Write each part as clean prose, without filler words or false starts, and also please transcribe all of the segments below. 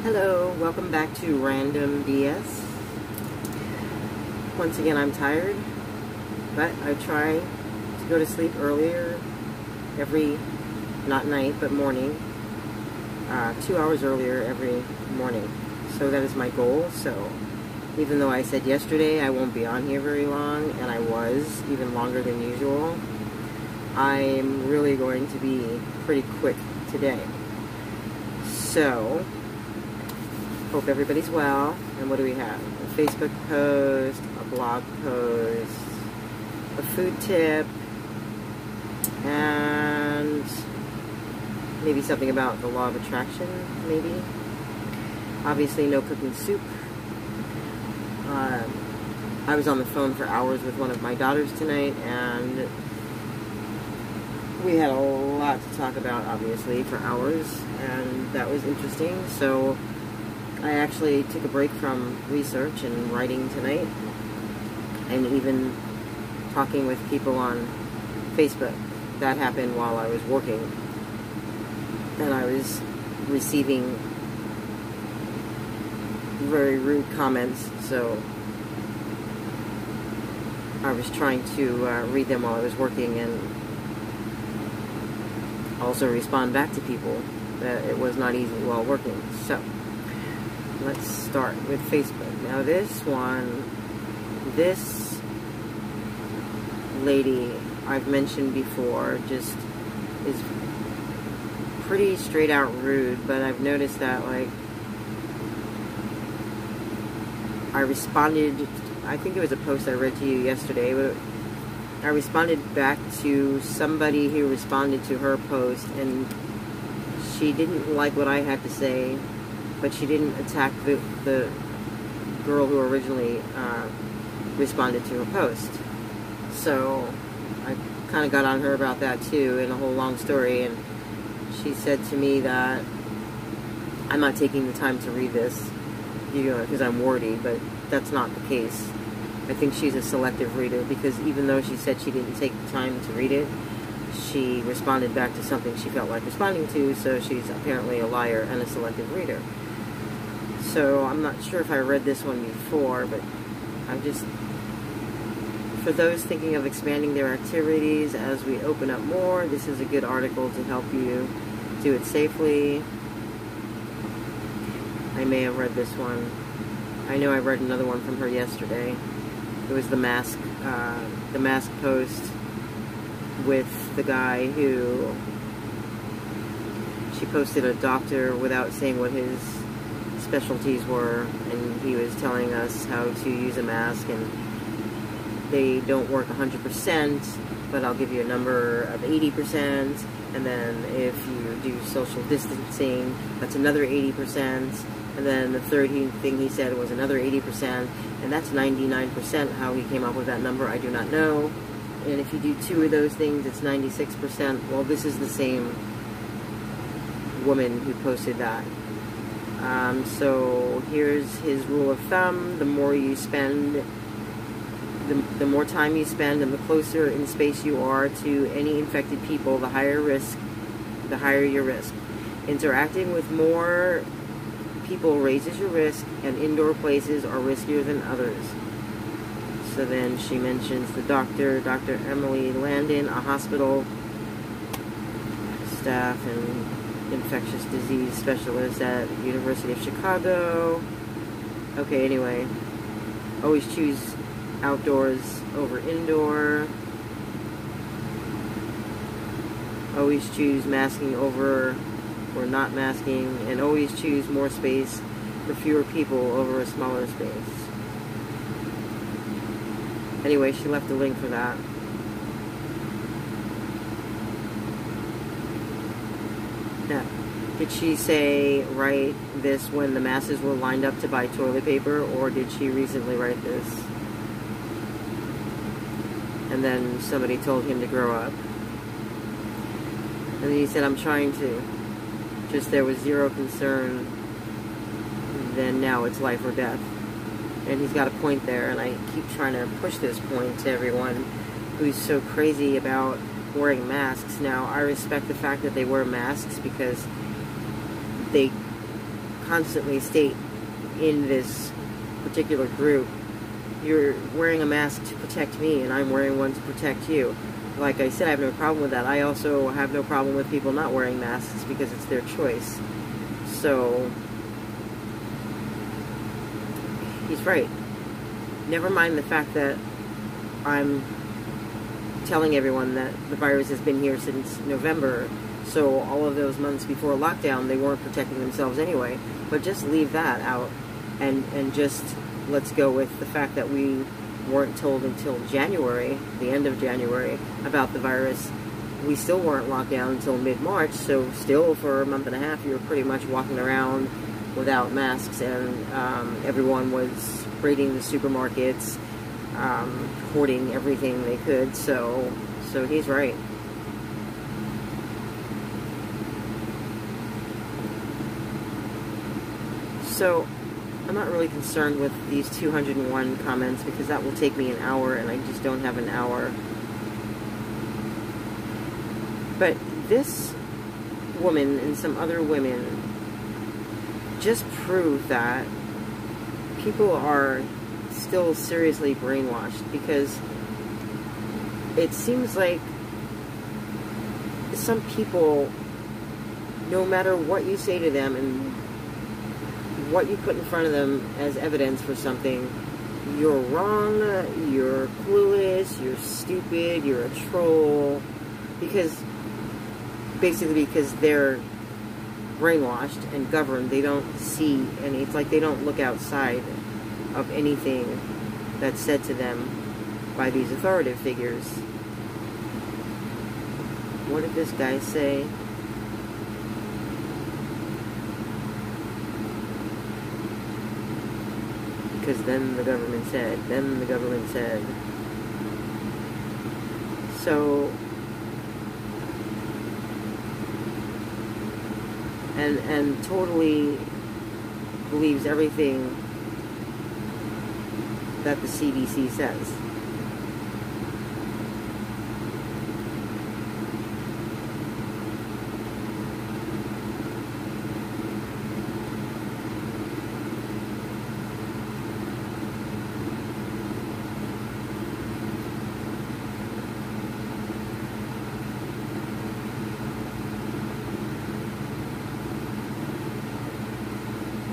Hello, welcome back to Random BS. Once again, I'm tired, but I try to go to sleep earlier every, not night, but morning, 2 hours earlier every morning. So that is my goal. So even though I said yesterday I won't be on here very long, and I was even longer than usual, I'm really going to be pretty quick today. So hope everybody's well. And what do we have? A Facebook post, a blog post, a food tip, and maybe something about the law of attraction, maybe. Obviously no cooking soup. I was on the phone for hours with one of my daughters tonight, and we had a lot to talk about, obviously, for hours, and that was interesting. So I actually took a break from research and writing tonight, and even talking with people on Facebook. That happened while I was working, and I was receiving very rude comments, so I was trying to read them while I was working and also respond back to people. That it was not easy while working. So let's start with Facebook. Now this lady I've mentioned before just is pretty straight out rude, but I've noticed that, like, I responded, I think it was a post I read to you yesterday, but I responded back to somebody who responded to her post, and she didn't like what I had to say, but she didn't attack the girl who originally responded to her post. So I kind of got on her about that too, in a whole long story, and she said to me that I'm not taking the time to read this, because I'm wordy, but that's not the case. I think she's a selective reader, because even though she said she didn't take the time to read it, she responded back to something she felt like responding to, so she's apparently a liar and a selective reader. So I'm not sure if I read this one before, but I'm just, for those thinking of expanding their activities as we open up more, this is a good article to help you do it safely. I may have read this one. I know I read another one from her yesterday. It was the mask post with the guy who, she posted a doctor without saying what his specialties were, and he was telling us how to use a mask, and they don't work 100%, but I'll give you a number of 80%, and then if you do social distancing, that's another 80%, and then the third thing he said was another 80%, and that's 99%. How he came up with that number, I do not know. And if you do two of those things, it's 96%. Well, this is the same woman who posted that. So here's his rule of thumb: the more you spend, the more time you spend, and the closer in space you are to any infected people, the higher your risk. Interacting with more people raises your risk, and indoor places are riskier than others. So then she mentions the Dr. Emily Landon, a hospital staff and infectious disease specialist at the University of Chicago. Okay, anyway, always choose outdoors over indoor. Always choose masking over or not masking, and always choose more space for fewer people over a smaller space. Anyway, she left a link for that. Now, did she say write this when the masses were lined up to buy toilet paper, or did she recently write this? And then somebody told him to grow up. And then he said, I'm trying to. Just there was zero concern, then now it's life or death. And he's got a point there, and I keep trying to push this point to everyone who's so crazy about wearing masks. Now, I respect the fact that they wear masks because they constantly state in this particular group, you're wearing a mask to protect me, and I'm wearing one to protect you. Like I said, I have no problem with that. I also have no problem with people not wearing masks because it's their choice. So, he's right. Never mind the fact that I'm telling everyone that the virus has been here since November, so all of those months before lockdown, they weren't protecting themselves anyway. But just leave that out, and just let's go with the fact that we weren't told until January, the end of January, about the virus. We still weren't locked down until mid-March, so still for a month and a half, you were pretty much walking around without masks, and everyone was raiding the supermarkets, hoarding everything they could, so he's right. So, I'm not really concerned with these 201 comments because that will take me an hour, and I just don't have an hour. But this woman and some other women just prove that people are still seriously brainwashed, because it seems like some people, no matter what you say to them and what you put in front of them as evidence for something, you're wrong, you're clueless, you're stupid, you're a troll, because they're brainwashed and governed. They don't see any, it's like they don't look outside of anything that's said to them by these authoritative figures. What did this guy say? Because then the government said. So, and totally believes everything that the CDC says.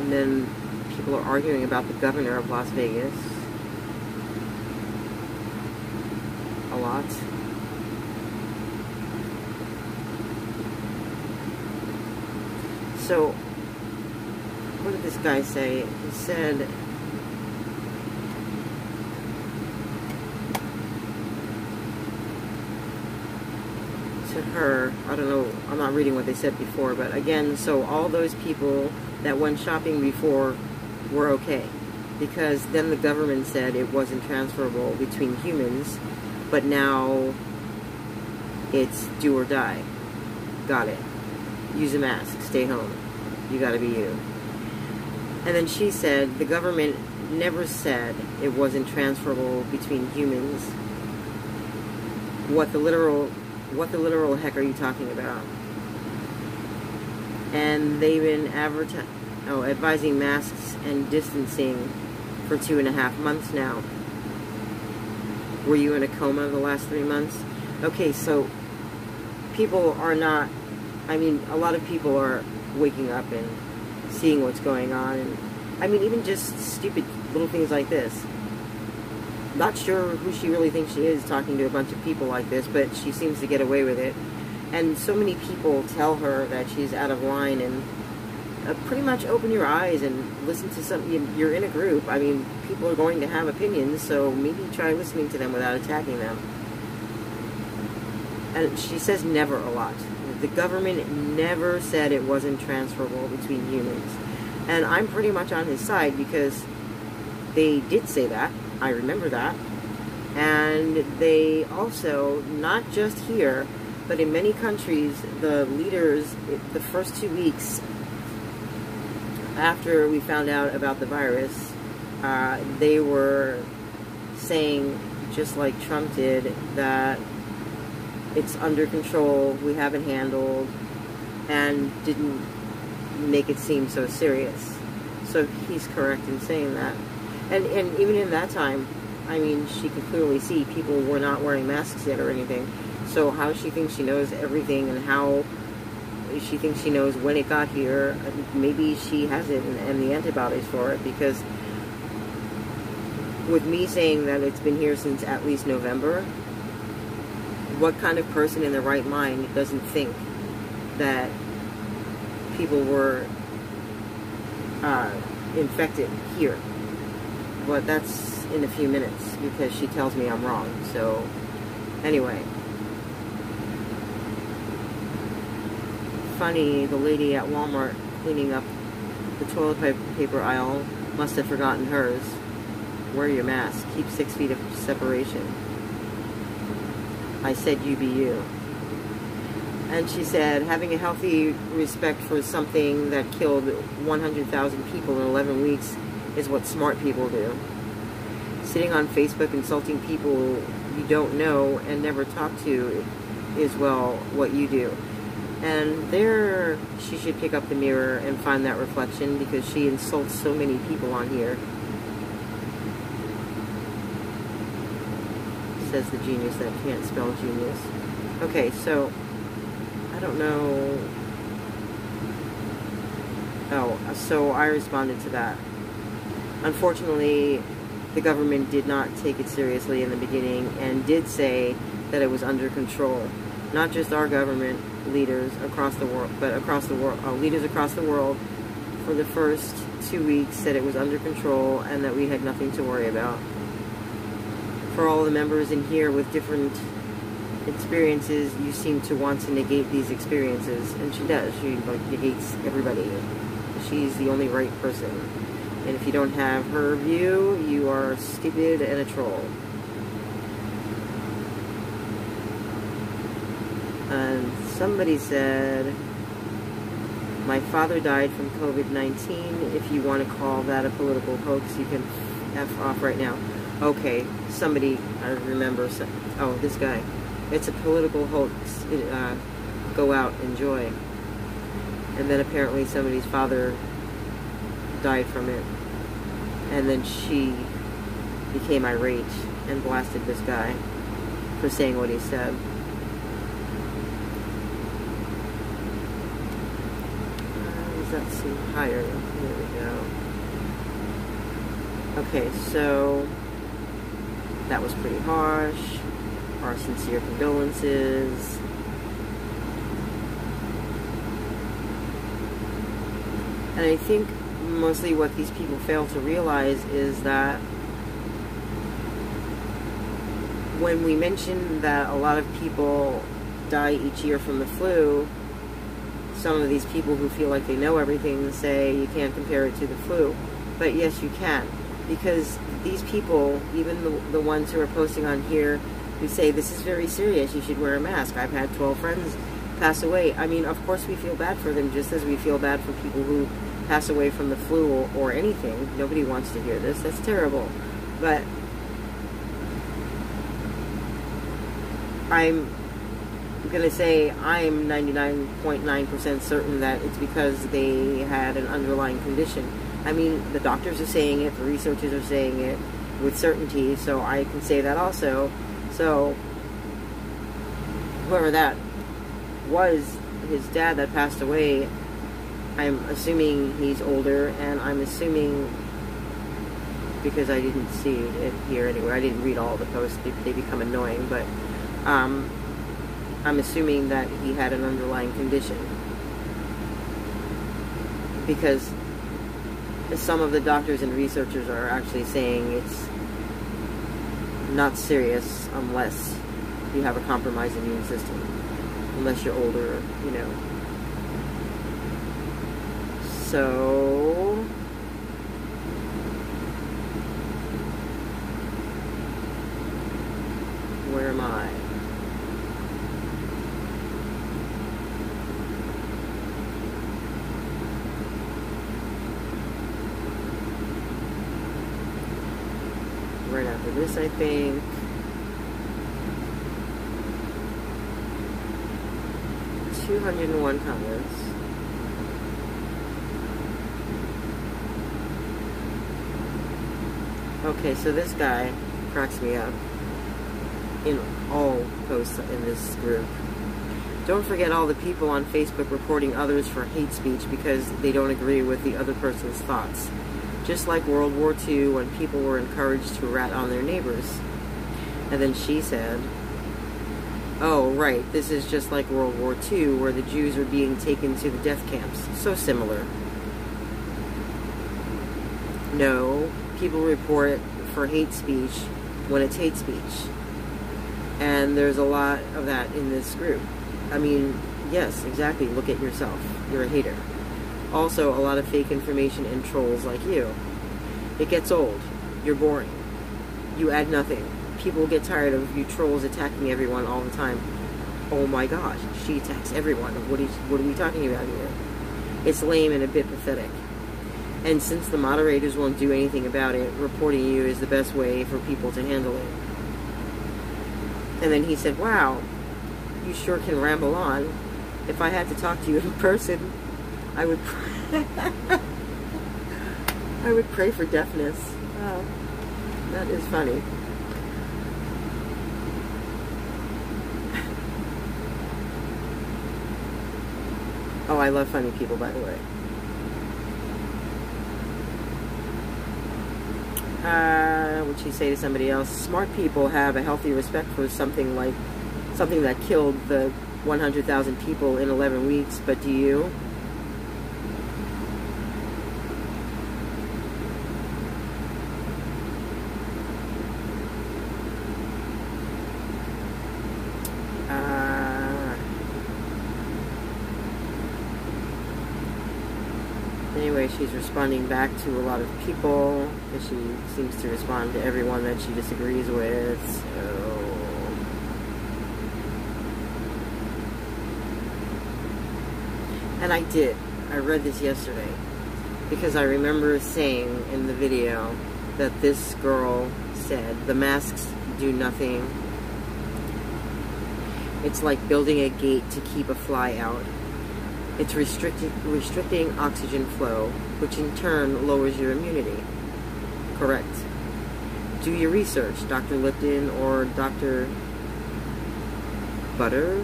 And then people are arguing about the governor of Las Vegas a lot. So, what did this guy say? He said, to her, I don't know, I'm not reading what they said before, but again, so all those people that went shopping before were okay, because then the government said it wasn't transferable between humans, but now it's do or die. Got it. Use a mask. Stay home. You gotta be you. And then she said the government never said it wasn't transferable between humans. What the literal heck are you talking about? And they've been advising masks and distancing for 2.5 months now. Were you in a coma the last 3 months? Okay, so people are not, I mean, a lot of people are waking up and seeing what's going on. And I mean, even just stupid little things like this. Not sure who she really thinks she is talking to a bunch of people like this, but she seems to get away with it. And so many people tell her that she's out of line, and pretty much open your eyes and listen to something. You're in a group. I mean, people are going to have opinions, so maybe try listening to them without attacking them. And she says never a lot. The government never said it wasn't transferable between humans. And I'm pretty much on his side, because they did say that. I remember that. And they also, not just here, but in many countries, the leaders, the first 2 weeks after we found out about the virus, they were saying, just like Trump did, that it's under control, we have it handled, and didn't make it seem so serious. So he's correct in saying that. And even in that time, I mean, she could clearly see people were not wearing masks yet or anything. So how she thinks she knows everything, and how she thinks she knows when it got here, maybe she has it and the antibodies for it, because with me saying that it's been here since at least November, what kind of person in their right mind doesn't think that people were infected here? But that's in a few minutes, because she tells me I'm wrong. So anyway, funny, the lady at Walmart cleaning up the toilet paper aisle must have forgotten hers. Wear your mask. Keep 6 feet of separation. I said you be you. And she said, having a healthy respect for something that killed 100,000 people in 11 weeks is what smart people do. Sitting on Facebook insulting people you don't know and never talk to is, well, what you do. And there, she should pick up the mirror and find that reflection, because she insults so many people on here. Says the genius that can't spell genius. Okay, so I don't know. Oh, so I responded to that. Unfortunately, the government did not take it seriously in the beginning and did say that it was under control. Not just our government leaders across the world, but across the world, leaders across the world for the first 2 weeks said it was under control and that we had nothing to worry about. For all the members in here with different experiences, you seem to want to negate these experiences, and she does. She negates everybody. She's the only right person. And if you don't have her view, you are stupid and a troll. And somebody said, my father died from COVID-19. If you want to call that a political hoax, you can F off right now. Okay, somebody, I remember, oh, this guy. It's a political hoax. Go out, enjoy. And then apparently somebody's father died from it. And then she became irate and blasted this guy for saying what he said. Does that seem higher? Here we go. Okay, so that was pretty harsh. Our sincere condolences. And I think mostly what these people fail to realize is that when we mention that a lot of people die each year from the flu, some of these people who feel like they know everything say you can't compare it to the flu. But yes, you can. Because these people, even the ones who are posting on here, who say this is very serious, you should wear a mask. I've had 12 friends pass away. I mean, of course we feel bad for them, just as we feel bad for people who pass away from the flu or anything. Nobody wants to hear this. That's terrible. But I'm going to say I'm 99.9% certain that it's because they had an underlying condition. I mean, the doctors are saying it, the researchers are saying it with certainty, so I can say that also. So, whoever that was, his dad that passed away, I'm assuming he's older, and I'm assuming, because I didn't see it here anywhere, I didn't read all the posts, they become annoying, but I'm assuming that he had an underlying condition. Because some of the doctors and researchers are actually saying it's not serious unless you have a compromised immune system. Unless you're older, you know. So where am I? Right after this, I think. $201. Okay, so this guy cracks me up in all posts in this group. Don't forget all the people on Facebook reporting others for hate speech because they don't agree with the other person's thoughts. Just like World War II when people were encouraged to rat on their neighbors. And then she said, oh, right, this is just like World War II where the Jews are being taken to the death camps. So similar. No, people report for hate speech when it's hate speech. And there's a lot of that in this group. I mean, yes, exactly. Look at yourself. You're a hater. Also, a lot of fake information and trolls like you. It gets old. You're boring. You add nothing. People get tired of you trolls attacking everyone all the time. Oh my gosh, she attacks everyone. What are we talking about here? It's lame and a bit pathetic. And since the moderators won't do anything about it, reporting you is the best way for people to handle it. And then he said, wow, you sure can ramble on. If I had to talk to you in person, I would pray. I would pray for deafness. Wow, that is funny. Oh, I love funny people, by the way. Would she say to somebody else? Smart people have a healthy respect for something that killed the 100,000 people in 11 weeks, but do you? Anyway, she's responding back to a lot of people, and she seems to respond to everyone that she disagrees with, so... And I read this yesterday, because I remember saying in the video that this girl said, the masks do nothing. It's like building a gate to keep a fly out. It's restricting oxygen flow, which in turn lowers your immunity. Correct. Do your research. Dr. Lipton or Dr. Butter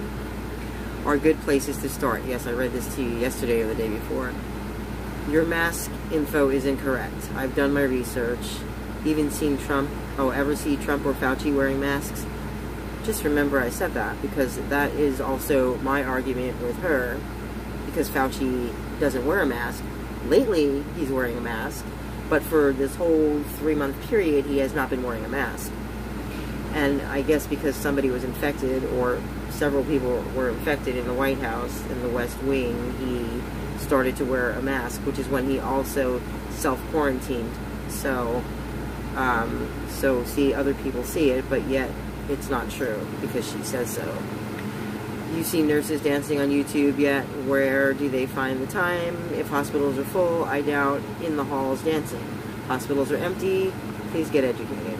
are good places to start. Yes, I read this to you yesterday or the day before. Your mask info is incorrect. I've done my research. Even seen Trump. Oh, ever see Trump or Fauci wearing masks? Just remember I said that, because that is also my argument with her. Because Fauci doesn't wear a mask. Lately, he's wearing a mask, but for this whole 3-month period, he has not been wearing a mask. And I guess because somebody was infected, or several people were infected in the White House, in the West Wing, he started to wear a mask, which is when he also self-quarantined. So see, other people see it, but yet it's not true, because she says so. You see nurses dancing on YouTube yet? Where do they find the time? If hospitals are full, I doubt in the halls dancing. Hospitals are empty, please get educated.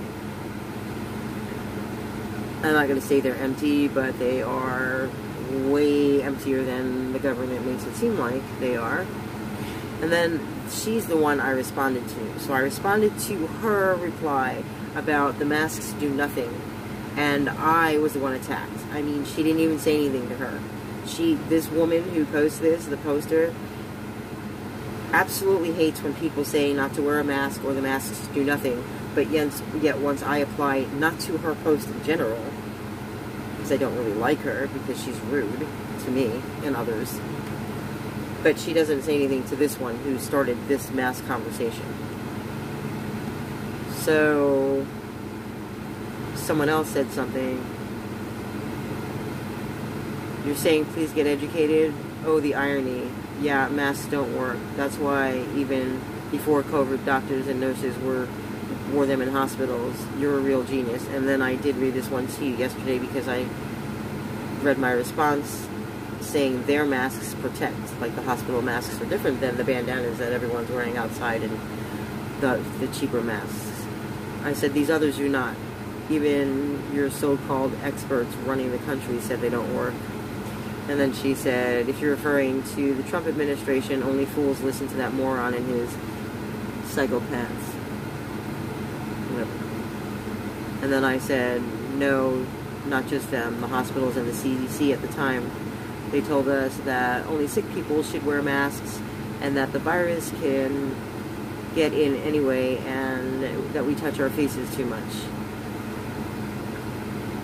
I'm not going to say they're empty, but they are way emptier than the government makes it seem like they are. And then she's the one I responded to. So I responded to her reply about the masks do nothing. And I was the one attacked. I mean, she didn't even say anything to her. This woman who posts this, the poster, absolutely hates when people say not to wear a mask or the masks do nothing. But yet once I apply, not to her post in general, because I don't really like her, because she's rude to me and others. But she doesn't say anything to this one who started this mask conversation. So... someone else said something. You're saying please get educated? Oh, the irony. Yeah, masks don't work. That's why even before COVID, doctors and nurses wore them in hospitals. You're a real genius. And then I did read this one to you yesterday because I read my response saying their masks protect. Like the hospital masks are different than the bandanas that everyone's wearing outside and the cheaper masks. I said these others do not. Even your so-called experts running the country said they don't work. And then she said, if you're referring to the Trump administration, only fools listen to that moron and his psychopaths. And then I said, no, not just them, the hospitals and the CDC at the time. They told us that only sick people should wear masks and that the virus can get in anyway and that we touch our faces too much.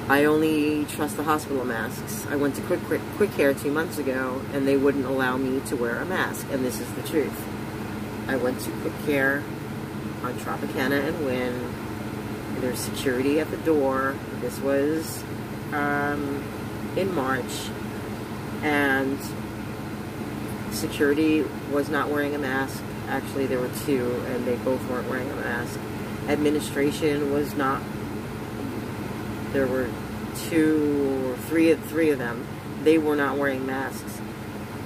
I only trust the hospital masks. I went to Quick Care 2 months ago and they wouldn't allow me to wear a mask, and this is the truth. I went to Quick Care on Tropicana and Wynn. There's security at the door. This was in March, and security was not wearing a mask. Actually, there were two, and they both weren't wearing a mask. Administration was not. There were three of them. They were not wearing masks,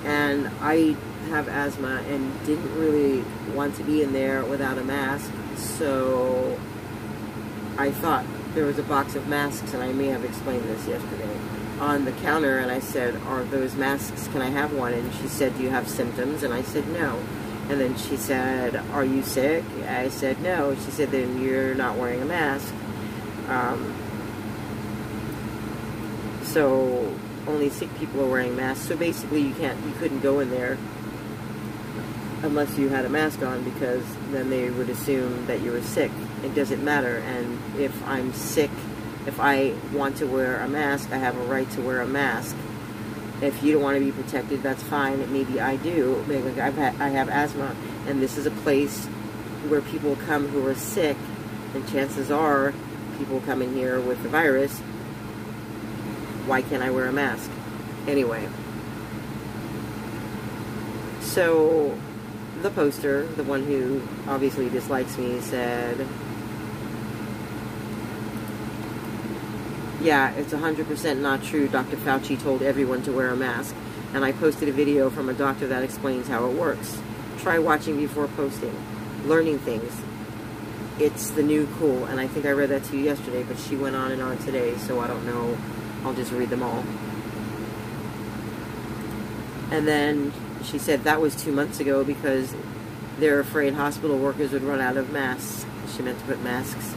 and I have asthma and didn't really want to be in there without a mask, so I thought there was a box of masks, and I may have explained this yesterday, on the counter, and I said, are those masks, can I have one? And she said, do you have symptoms? And I said, no. And then she said, are you sick? I said, no. She said, then you're not wearing a mask. So only sick people are wearing masks. So basically you couldn't go in there unless you had a mask on, because then they would assume that you were sick. It doesn't matter. And if I'm sick, if I want to wear a mask, I have a right to wear a mask. If you don't want to be protected, that's fine. Maybe I do. Maybe I have asthma, and this is a place where people come who are sick, and chances are people come in here with the virus. Why can't I wear a mask? Anyway. So the poster, the one who obviously dislikes me, said, yeah, it's 100% not true. Dr. Fauci told everyone to wear a mask. And I posted a video from a doctor that explains how it works. Try watching before posting. Learning things. It's the new cool. And I think I read that to you yesterday, but she went on and on today, so I don't know. I'll just read them all. And then she said that was 2 months ago because they're afraid hospital workers would run out of masks. She meant to put masks.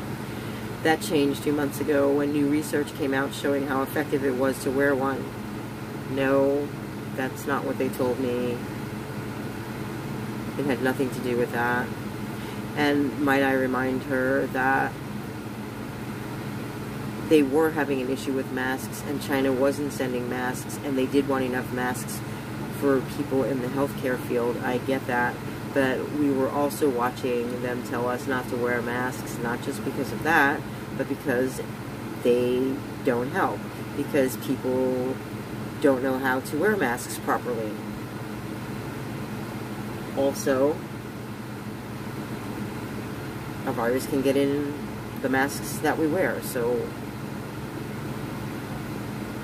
That changed 2 months ago when new research came out showing how effective it was to wear one. No, that's not what they told me. It had nothing to do with that. And might I remind her that they were having an issue with masks, and China wasn't sending masks, and they did want enough masks for people in the healthcare field. I get that. But we were also watching them tell us not to wear masks, not just because of that, but because they don't help. Because people don't know how to wear masks properly. Also, a virus can get in the masks that we wear, so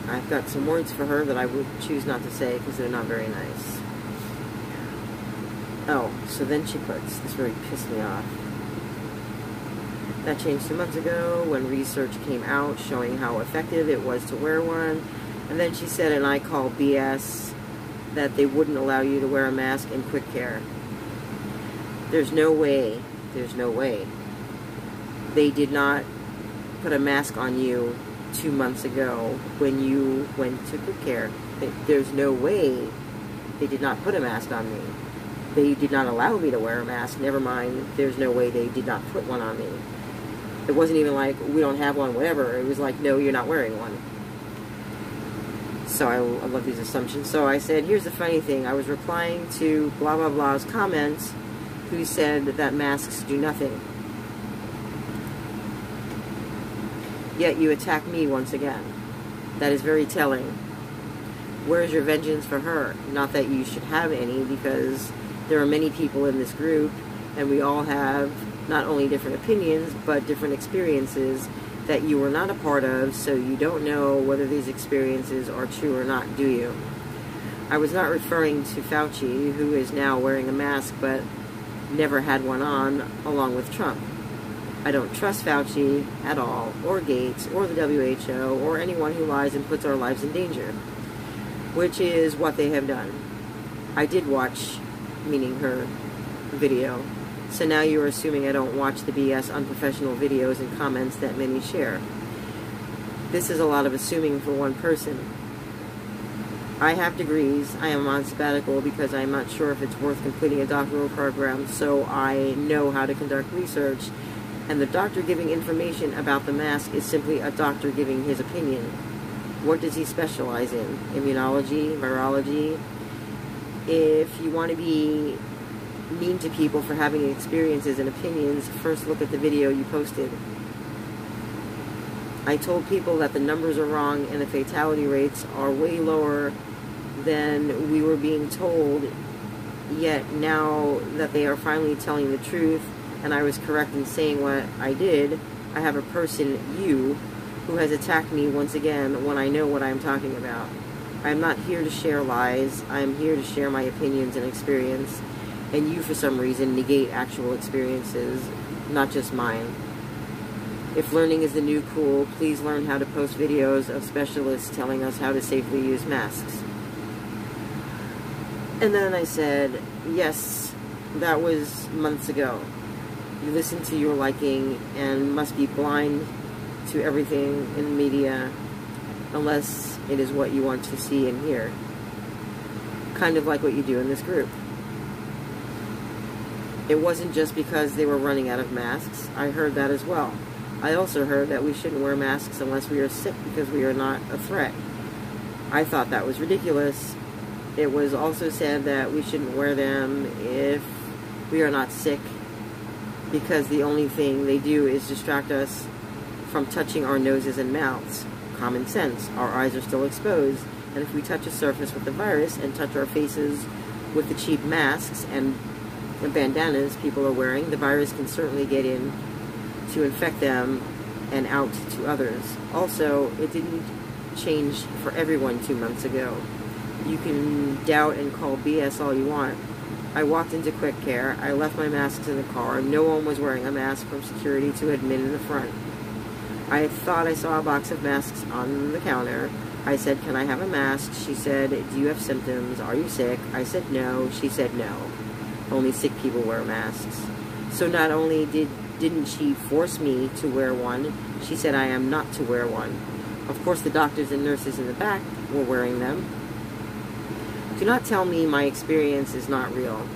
I've got some words for her that I would choose not to say because they're not very nice. Oh, so then she puts, this really pissed me off. That changed 2 months ago when research came out showing how effective it was to wear one. And then she said, and I call BS, that they wouldn't allow you to wear a mask in Quick Care. There's no way. They did not put a mask on you 2 months ago when you went to Quick Care. There's no way they did not put a mask on me. They did not allow me to wear a mask. Never mind, there's no way they did not put one on me. It wasn't even like, we don't have one, whatever. It was like, no, you're not wearing one. So I love these assumptions. So I said, here's the funny thing. I was replying to blah, blah, blah's comments who said that masks do nothing. Yet you attack me once again. That is very telling. Where's your vengeance for her? Not that you should have any, because there are many people in this group, and we all have not only different opinions, but different experiences that you were not a part of, so you don't know whether these experiences are true or not, do you? I was not referring to Fauci, who is now wearing a mask, but never had one on, along with Trump. I don't trust Fauci at all, or Gates, or the WHO, or anyone who lies and puts our lives in danger, which is what they have done. I did watch, meaning her video, So now you're assuming I don't watch the BS unprofessional videos and comments that many share. This is a lot of assuming for one person. I have degrees. I am on sabbatical because I'm not sure if it's worth completing a doctoral program, so I know how to conduct research, and the doctor giving information about the mask is simply a doctor giving his opinion. What does he specialize in? Immunology? Virology? If you want to be mean to people for having experiences and opinions, first look at the video you posted. I told people that the numbers are wrong and the fatality rates are way lower than we were being told, yet now that they are finally telling the truth and I was correct in saying what I did, I have a person, you, who has attacked me once again when I know what I'm talking about. I'm not here to share lies. I'm here to share my opinions and experience, and you, for some reason, negate actual experiences, not just mine. If learning is the new cool, please learn how to post videos of specialists telling us how to safely use masks. And then I said, yes, that was months ago. You listen to your liking and must be blind to everything in the media unless it is what you want to see and hear. Kind of like what you do in this group. It wasn't just because they were running out of masks. I heard that as well. I also heard that we shouldn't wear masks unless we are sick because we are not a threat. I thought that was ridiculous. It was also said that we shouldn't wear them if we are not sick because the only thing they do is distract us from touching our noses and mouths. Common sense. Our eyes are still exposed, and if we touch a surface with the virus and touch our faces with the cheap masks and the bandanas people are wearing, the virus can certainly get in to infect them and out to others. Also, it didn't change for everyone 2 months ago. You can doubt and call BS all you want. I walked into Quick Care. I left my masks in the car. No one was wearing a mask from security to admin in the front. I thought I saw a box of masks on the counter. I said, can I have a mask? She said, do you have symptoms? Are you sick? I said no. She said no. Only sick people wear masks. So not only didn't she force me to wear one, she said I am not to wear one. Of course, the doctors and nurses in the back were wearing them. Do not tell me my experience is not real.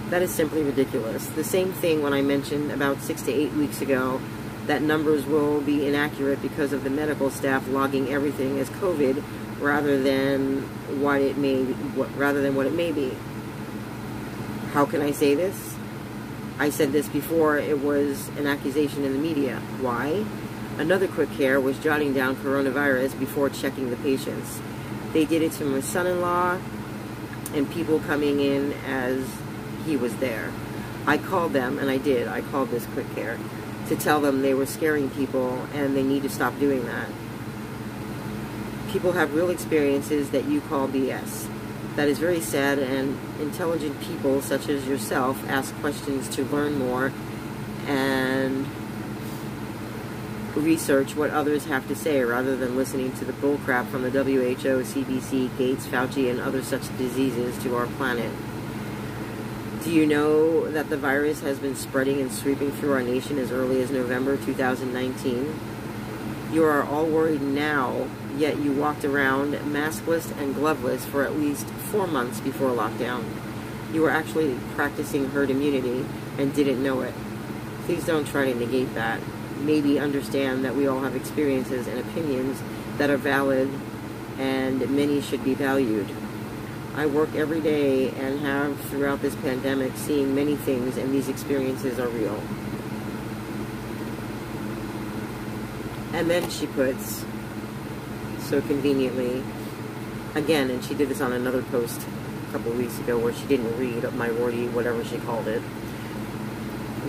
That is simply ridiculous. The same thing when I mentioned about 6 to 8 weeks ago that numbers will be inaccurate because of the medical staff logging everything as COVID rather than what it may be. How can I say this? I said this before it was an accusation in the media. Why? Another Quick Care was jotting down coronavirus before checking the patients. They did it to my son-in-law and people coming in as he was there. I called them, and I called this Quick Care to tell them they were scaring people and they need to stop doing that. People have real experiences that you call BS. That is very sad, and intelligent people such as yourself ask questions to learn more and research what others have to say rather than listening to the bullcrap from the WHO, CDC, Gates, Fauci, and other such diseases to our planet. Do you know that the virus has been spreading and sweeping through our nation as early as November 2019? You are all worried now, yet you walked around maskless and gloveless for at least 4 months before lockdown. You were actually practicing herd immunity and didn't know it. Please don't try to negate that. Maybe understand that we all have experiences and opinions that are valid and many should be valued. I work every day and have throughout this pandemic seen many things, and these experiences are real. And then she puts, so conveniently, again, and she did this on another post a couple of weeks ago where she didn't read my Rorty, whatever she called it.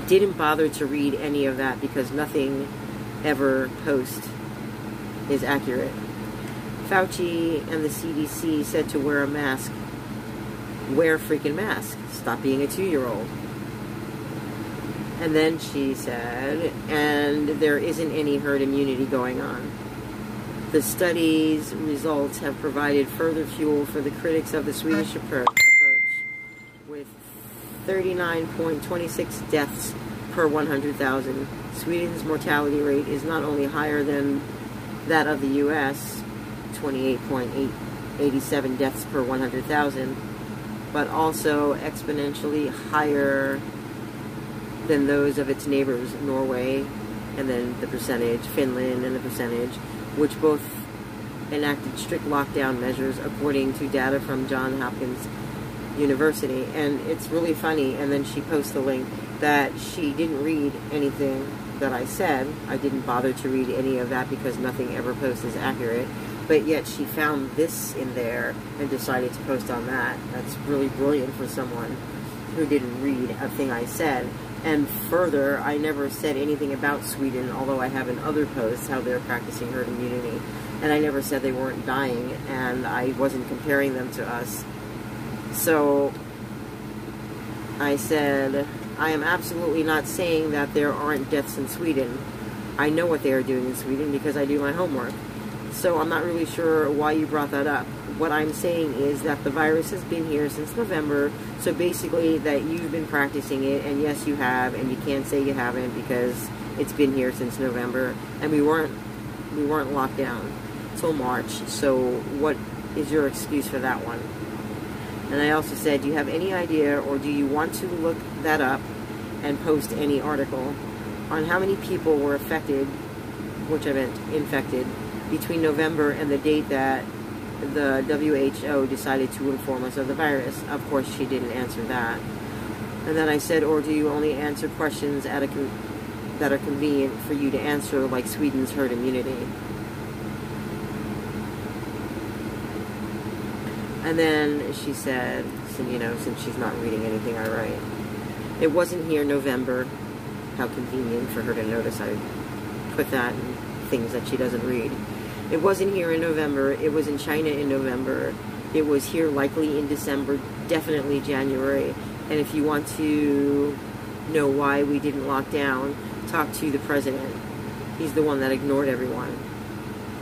Didn't bother to read any of that because nothing ever post is accurate. Fauci and the CDC said to wear a mask. Wear a freaking mask. Stop being a 2-year-old. And then she said, and there isn't any herd immunity going on. The study's results have provided further fuel for the critics of the Swedish approach, with 39.26 deaths per 100,000. Sweden's mortality rate is not only higher than that of the U.S., 28.87 deaths per 100,000, but also exponentially higher than those of its neighbors, Norway, and then the percentage, Finland, and the percentage, which both enacted strict lockdown measures according to data from Johns Hopkins University. And it's really funny, and then she posts the link that she didn't read anything that I said. I didn't bother to read any of that because nothing ever posts is accurate, but yet she found this in there and decided to post on that. That's really brilliant for someone who didn't read a thing I said. And further, I never said anything about Sweden, although I have in other posts how they're practicing herd immunity. And I never said they weren't dying, and I wasn't comparing them to us. So I said, I am absolutely not saying that there aren't deaths in Sweden. I know what they are doing in Sweden because I do my homework. So I'm not really sure why you brought that up. What I'm saying is that the virus has been here since November, so basically that you've been practicing it, and yes you have, and you can't say you haven't because it's been here since November, and we weren't locked down till March, so what is your excuse for that one? And I also said, do you have any idea, or do you want to look that up and post any article on how many people were affected, which I meant infected, between November and the date that the WHO decided to inform us of the virus? Of course, she didn't answer that. And then I said, or do you only answer questions that are convenient for you to answer, like Sweden's herd immunity? And then she said, since she's not reading anything I write, it wasn't here in November. How convenient for her to notice I put that in things that she doesn't read. It wasn't here in November. It was in China in November. It was here likely in December, definitely January. And if you want to know why we didn't lock down, talk to the president. He's the one that ignored everyone.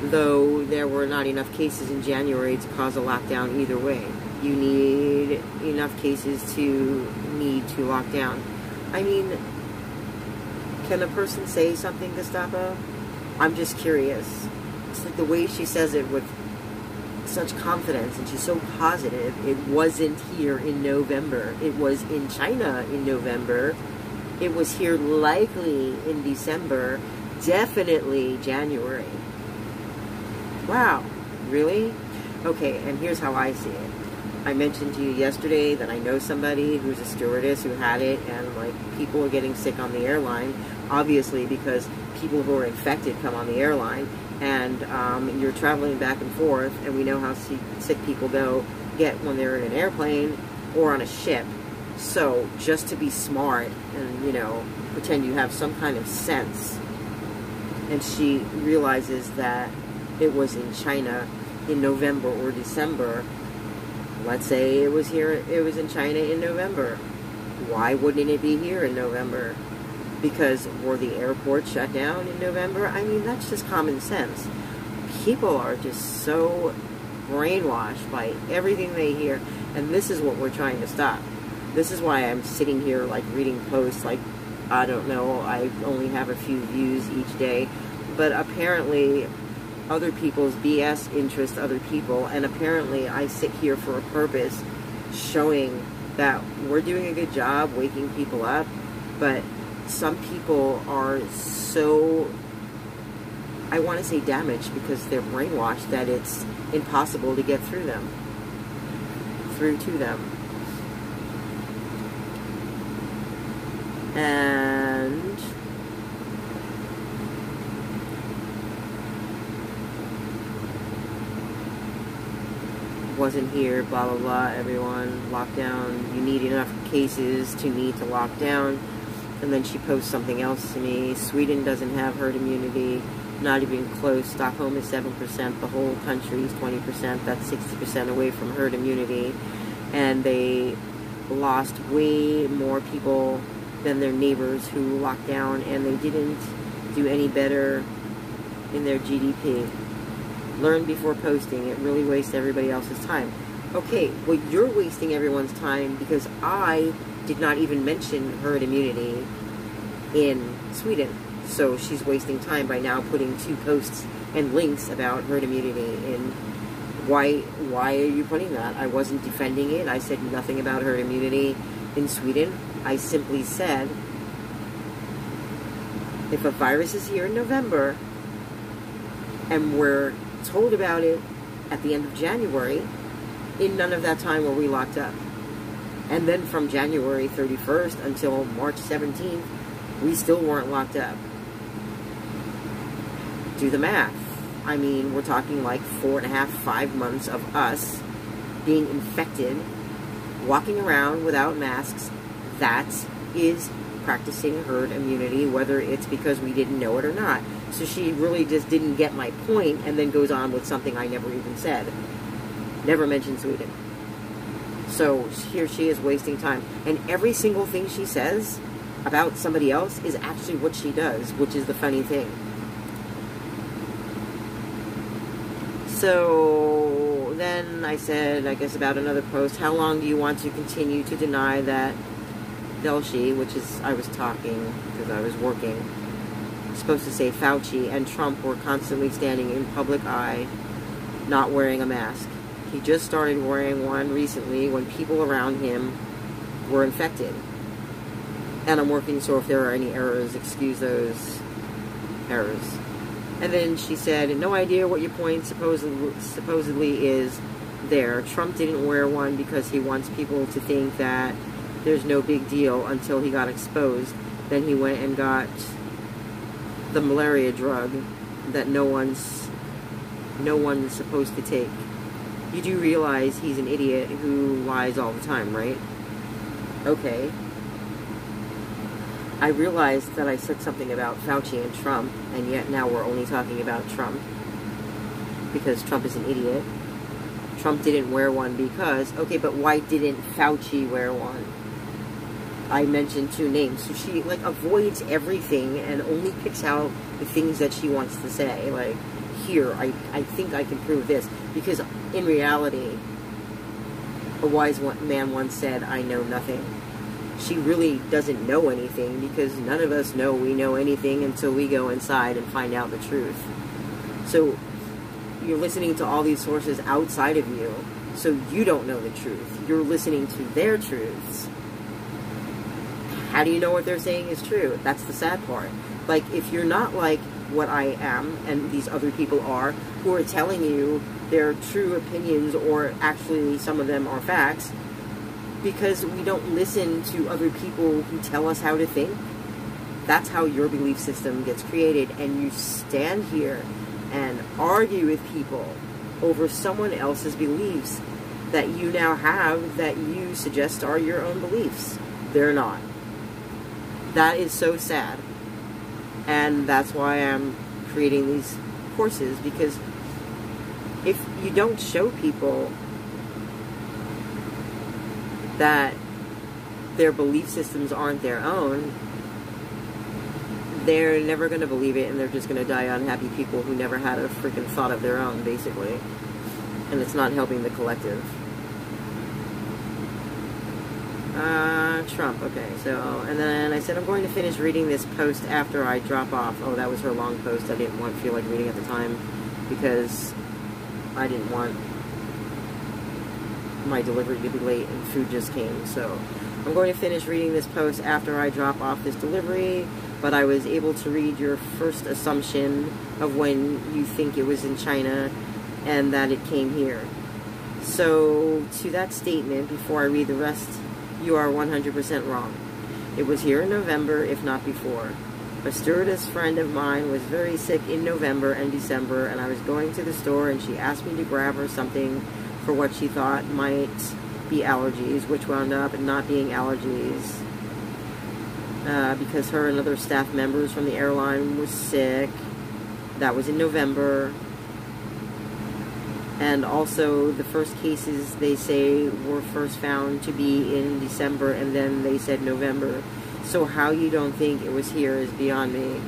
Though there were not enough cases in January to cause a lockdown either way. You need enough cases to need to lock down. I mean, can a person say something, Gestapo? I'm just curious. It's like the way she says it with such confidence, and she's so positive. It wasn't here in November. It was in China in November. It was here likely in December. Definitely January. Wow. Really? Okay, and here's how I see it. I mentioned to you yesterday that I know somebody who's a stewardess who had it, and like people are getting sick on the airline, obviously because people who are infected come on the airline, and you're traveling back and forth, and we know how sick people get when they're in an airplane or on a ship. So just to be smart and, pretend you have some kind of sense, and she realizes that it was in China in November or December. Let's say it was in China in November. Why wouldn't it be here in November? Because were the airports shut down in November? I mean, that's just common sense. People are just so brainwashed by everything they hear, and this is what we're trying to stop. This is why I'm sitting here, like, reading posts, like, I don't know, I only have a few views each day, but apparently other people's BS interests other people, and apparently I sit here for a purpose, showing that we're doing a good job waking people up, but some people are so, I want to say damaged, because they're brainwashed, that it's impossible to get through to them. And wasn't here, blah blah blah, everyone, lockdown, you need enough cases to need to lock down. And then she posts something else to me. Sweden doesn't have herd immunity, not even close. Stockholm is 7%, the whole country is 20%, that's 60% away from herd immunity. And they lost way more people than their neighbors who locked down, and they didn't do any better in their GDP. Learn before posting. It really wastes everybody else's time. Okay, well, you're wasting everyone's time because I did not even mention herd immunity in Sweden. So she's wasting time by now putting 2 posts and links about herd immunity in. Why are you putting that? I wasn't defending it. I said nothing about herd immunity in Sweden. I simply said, if a virus is here in November and we're told about it at the end of January, in none of that time were we locked up. And then from January 31st until March 17th, we still weren't locked up. Do the math. I mean, we're talking like 4.5, 5 months of us being infected, walking around without masks. That is practicing herd immunity, whether it's because we didn't know it or not. So she really just didn't get my point, and then goes on with something I never even said. Never mentioned Sweden. So here she is wasting time. And every single thing she says about somebody else is actually what she does, which is the funny thing. So then I said, I guess about another post, how long do you want to continue to deny that Delshi, which is, I was talking because I was working, supposed to say Fauci and Trump were constantly standing in public eye, not wearing a mask. He just started wearing one recently when people around him were infected. And I'm working, so if there are any errors, excuse those errors. And then she said, no idea what your point supposedly is there. Trump didn't wear one because he wants people to think that there's no big deal until he got exposed. Then he went and got the malaria drug that no one's supposed to take. You do realize he's an idiot who lies all the time, right? Okay. I realized that I said something about Fauci and Trump, and yet now we're only talking about Trump because Trump is an idiot. Trump didn't wear one because, okay, but why didn't Fauci wear one? I mentioned 2 names. So she, like, avoids everything and only picks out the things that she wants to say. Like, here, I think I can prove this. Because in reality, a wise man once said, I know nothing. She really doesn't know anything because none of us know we know anything until we go inside and find out the truth. So you're listening to all these sources outside of you, so you don't know the truth. You're listening to their truths. How do you know what they're saying is true? That's the sad part. Like, if you're not like what I am and these other people are, who are telling you their true opinions, or actually some of them are facts, because we don't listen to other people who tell us how to think, that's how your belief system gets created. And you stand here and argue with people over someone else's beliefs that you now have, that you suggest are your own beliefs. They're not. That is so sad. And that's why I'm creating these courses, because if you don't show people that their belief systems aren't their own, they're never going to believe it, and they're just going to die unhappy people who never had a freaking thought of their own, basically. And it's not helping the collective. Trump, okay, so, and then I said I'm going to finish reading this post after I drop off. Oh, that was her long post. I didn't feel like reading at the time, because I didn't want my delivery to be late and food just came. So I'm going to finish reading this post after I drop off this delivery, but I was able to read your first assumption of when you think it was in China and that it came here. So to that statement, before I read the rest, you are 100% wrong. It was here in November, if not before. A stewardess friend of mine was very sick in November and December, and I was going to the store and she asked me to grab her something for what she thought might be allergies, which wound up not being allergies, because her and other staff members from the airline was sick. That was in November. And also the first cases, they say, were first found to be in December, and then they said November. So how you don't think it was here is beyond me.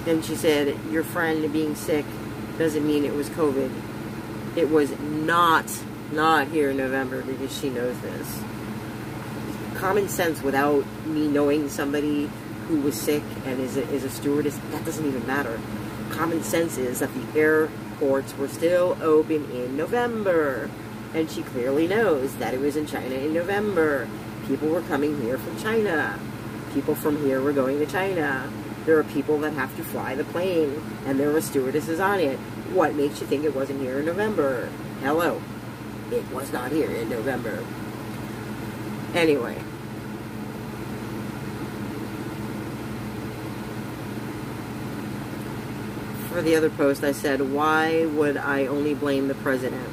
And she said, your friend being sick doesn't mean it was COVID. It was not here in November, because she knows this. common sense, without me knowing somebody who was sick and is a stewardess, that doesn't even matter. Common sense is that the airports were still open in November. And she clearly knows that it was in China in November. People were coming here from China. People from here were going to China. There are people that have to fly the plane, and there were stewardesses on it. What makes you think it wasn't here in November? Hello. It was not here in November. Anyway. For the other post, I said, why would I only blame the president?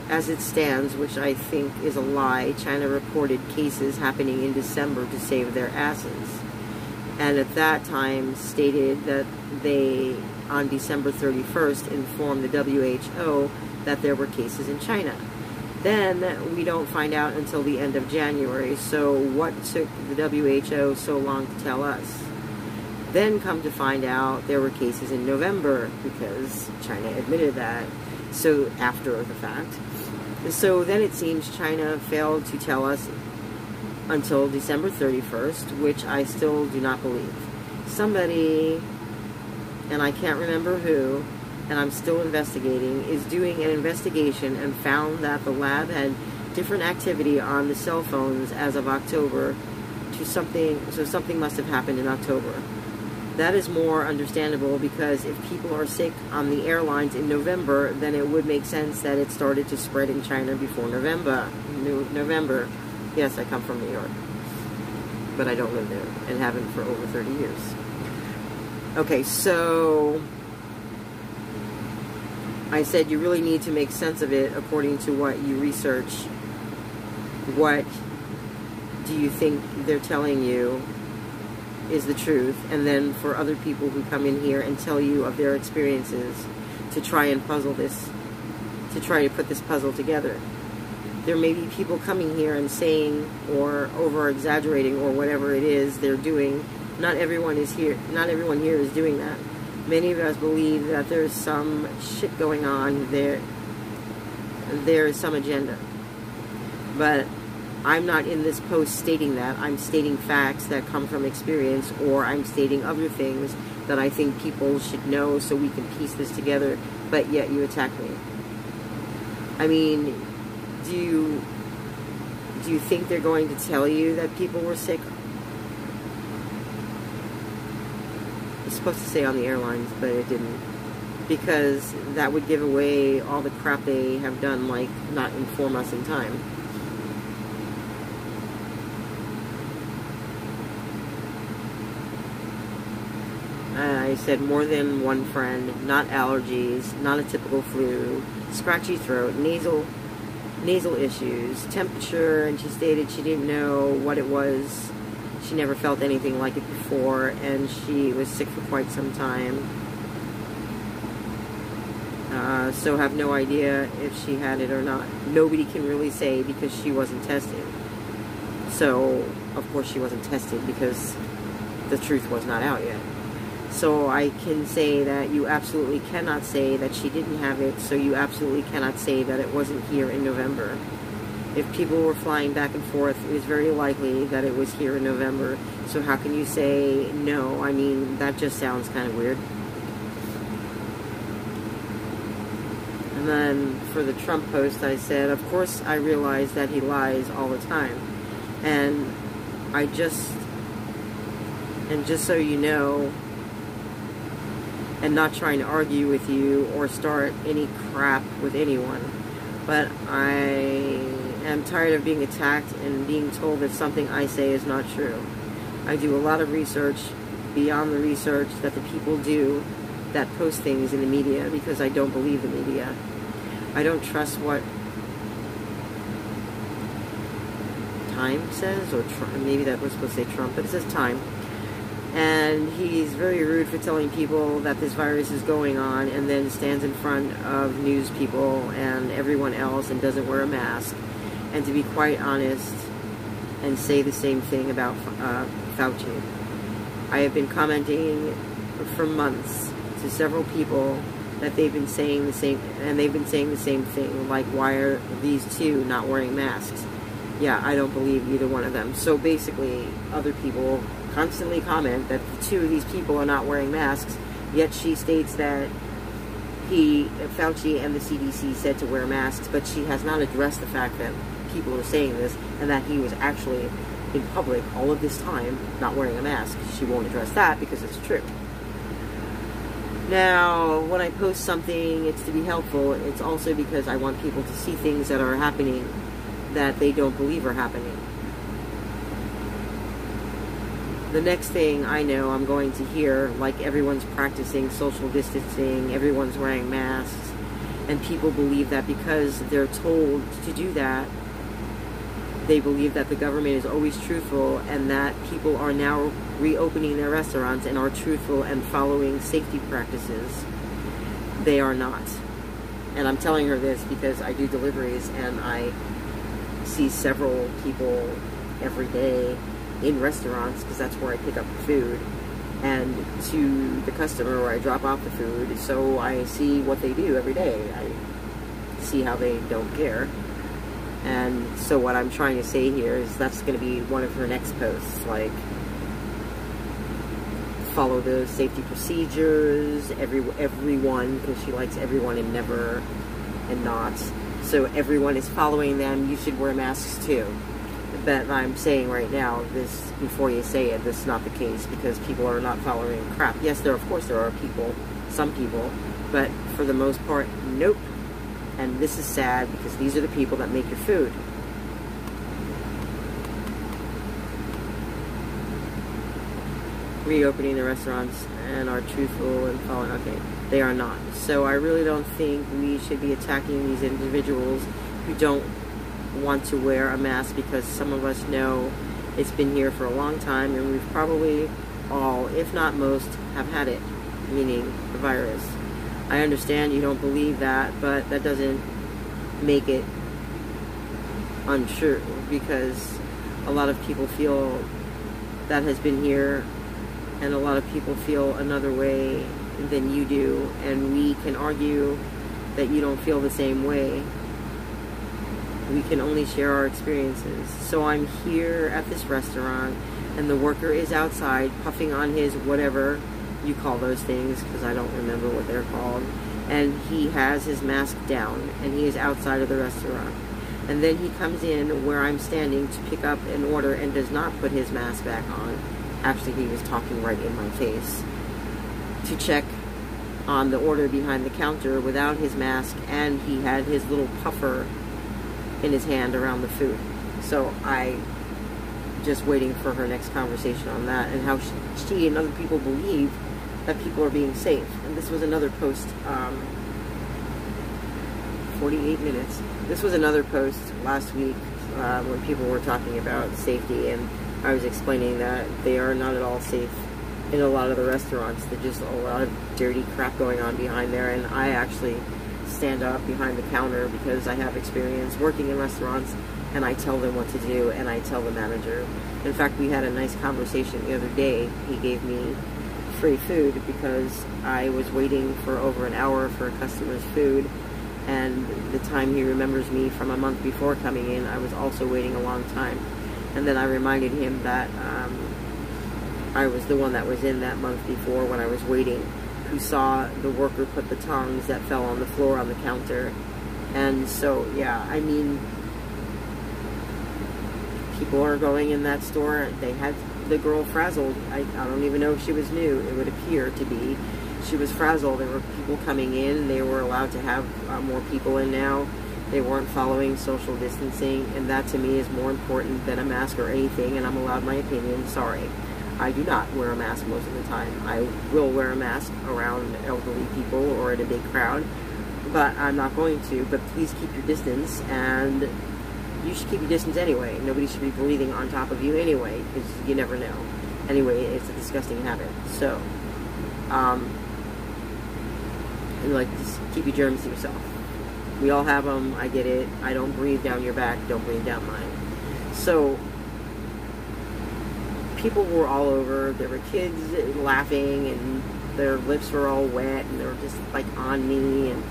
As it stands, which I think is a lie, China reported cases happening in December to save their asses. And at that time stated that they, on December 31st, informed the WHO that there were cases in China. Then we don't find out until the end of January, so what took the WHO so long to tell us? Then come to find out there were cases in November, because China admitted that, so after the fact. So then it seems China failed to tell us until December 31st, which I still do not believe. Somebody, and I can't remember who, and I'm still investigating, is doing an investigation and found that the lab had different activity on the cell phones as of October to something, so something must have happened in October. That is more understandable, because if people are sick on the airlines in November, then it would make sense that it started to spread in China before November. Yes, I come from New York, but I don't live there and haven't for over 30 years. Okay, so I said you really need to make sense of it according to what you research. What do you think they're telling you is the truth? And then for other people who come in here and tell you of their experiences, to try and puzzle this, to try to put this puzzle together. There may be people coming here and saying, or over-exaggerating, or whatever it is they're doing. Not everyone is here. Not everyone here is doing that. Many of us believe that there's some shit going on there. There is some agenda. But I'm not in this post stating that. I'm stating facts that come from experience, or I'm stating other things that I think people should know so we can piece this together, but yet you attack me. I mean, do you think they're going to tell you that people were sick? It's supposed to say on the airlines, but it didn't. Because that would give away all the crap they have done, like not inform us in time. I said more than one friend, not allergies, not a typical flu, scratchy throat, nasal issues, temperature, and she stated she didn't know what it was. She never felt anything like it before, and she was sick for quite some time. So have no idea if she had it or not. Nobody can really say because she wasn't tested. So, of course she wasn't tested because the truth was not out yet. So I can say that you absolutely cannot say that she didn't have it, so you absolutely cannot say that it wasn't here in November. If people were flying back and forth, it was very likely that it was here in November. So how can you say no? I mean, that just sounds kind of weird. And then for the Trump post, I said, of course I realize that he lies all the time. And just so you know, and not trying to argue with you or start any crap with anyone, but I am tired of being attacked and being told that something I say is not true. I do a lot of research beyond the research that the people do that post things in the media, because I don't believe the media. I don't trust what Time says, or maybe that was supposed to say Trump, but it says Time. And he's very rude for telling people that this virus is going on, and then stands in front of news people and everyone else and doesn't wear a mask. And to be quite honest, and say the same thing about Fauci. I have been commenting for months to several people that they've been saying the same, and they've been saying the same thing, like, why are these two not wearing masks? yeah, I don't believe either one of them. So basically, other people constantly comment that the two of these people are not wearing masks, yet she states that Fauci and the CDC said to wear masks, but she has not addressed the fact that people are saying this and that he was actually in public all of this time not wearing a mask. She won't address that because it's true. Now, when I post something, it's to be helpful. It's also because I want people to see things that are happening that they don't believe are happening. The next thing I know, I'm going to hear, like, everyone's practicing social distancing, everyone's wearing masks, and people believe that because they're told to do that, they believe that the government is always truthful, and that people are now reopening their restaurants and are truthful and following safety practices. They are not. And I'm telling her this because I do deliveries, and I see several people every day in restaurants, because that's where I pick up the food, and to the customer where I drop off the food. So I see what they do every day. I see how they don't care. And so what I'm trying to say here is that's going to be one of her next posts, like, follow the safety procedures, everyone, because she likes everyone and never and not. So everyone is following them. You should wear masks too. But I'm saying right now, this, before you say it, this is not the case, because people are not following crap. Yes, of course there are people, some people, but for the most part, nope. And this is sad, because these are the people that make your food. Reopening the restaurants and are truthful and following, okay, they are not. So I really don't think we should be attacking these individuals who don't want to wear a mask, because some of us know it's been here for a long time, and we've probably all, if not most, have had it, meaning the virus. I understand you don't believe that, but that doesn't make it untrue, because a lot of people feel that has been here, and a lot of people feel another way than you do, and we can argue that you don't feel the same way. We can only share our experiences. So I'm here at this restaurant, and the worker is outside puffing on his whatever you call those things, because I don't remember what they're called, and he has his mask down, and he is outside of the restaurant. And then he comes in where I'm standing to pick up an order and does not put his mask back on. Actually, he was talking right in my face. To check on the order behind the counter without his mask, and he had his little puffer in his hand around the food. So I just waiting for her next conversation on that, and how she and other people believe that people are being safe. And this was another post, 48 minutes. This was another post last week when people were talking about safety, and I was explaining that they are not at all safe in a lot of the restaurants. There's just a lot of dirty crap going on behind there, and I actually stand up behind the counter because I have experience working in restaurants, and I tell them what to do, and I tell the manager. In fact, we had a nice conversation the other day. He gave me free food because I was waiting for over an hour for a customer's food, and the time he remembers me from a month before coming in, I was also waiting a long time. And then I reminded him that I was the one that was in that month before when I was waiting, who saw the worker put the tongs that fell on the floor on the counter. And so, yeah, I mean, people are going in that store. They had the girl frazzled. I don't even know if she was new. It would appear to be. She was frazzled. There were people coming in. They were allowed to have more people in now. They weren't following social distancing, and that to me is more important than a mask or anything, and I'm allowed my opinion. Sorry. I do not wear a mask most of the time. I will wear a mask around elderly people or at a big crowd, but I'm not going to. But please keep your distance, and you should keep your distance anyway. Nobody should be breathing on top of you anyway, because you never know. Anyway, it's a disgusting habit. So, just keep your germs to yourself. We all have them. I get it. I don't breathe down your back. Don't breathe down mine. So, people were all over. There were kids laughing, and their lips were all wet, and they were just like on me, and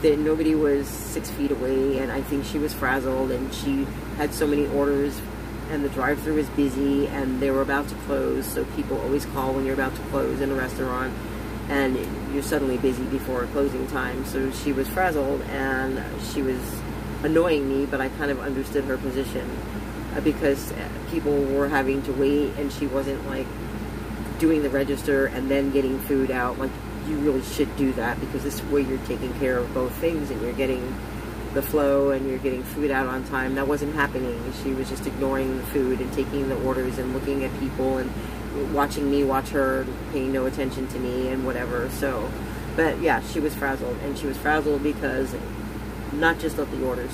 that nobody was 6 feet away, and I think she was frazzled, and she had so many orders, and the drive-thru was busy, and they were about to close, so people always call when you're about to close in a restaurant, and you're suddenly busy before closing time. So she was frazzled, and she was annoying me, but I kind of understood her position, because people were having to wait, and she wasn't like doing the register and then getting food out. Like, you really should do that, because this way you're taking care of both things, and you're getting the flow and you're getting food out on time. That wasn't happening. She was just ignoring the food and taking the orders and looking at people and watching me watch her, paying no attention to me and whatever. So, but yeah, she was frazzled, and she was frazzled because not just of the orders,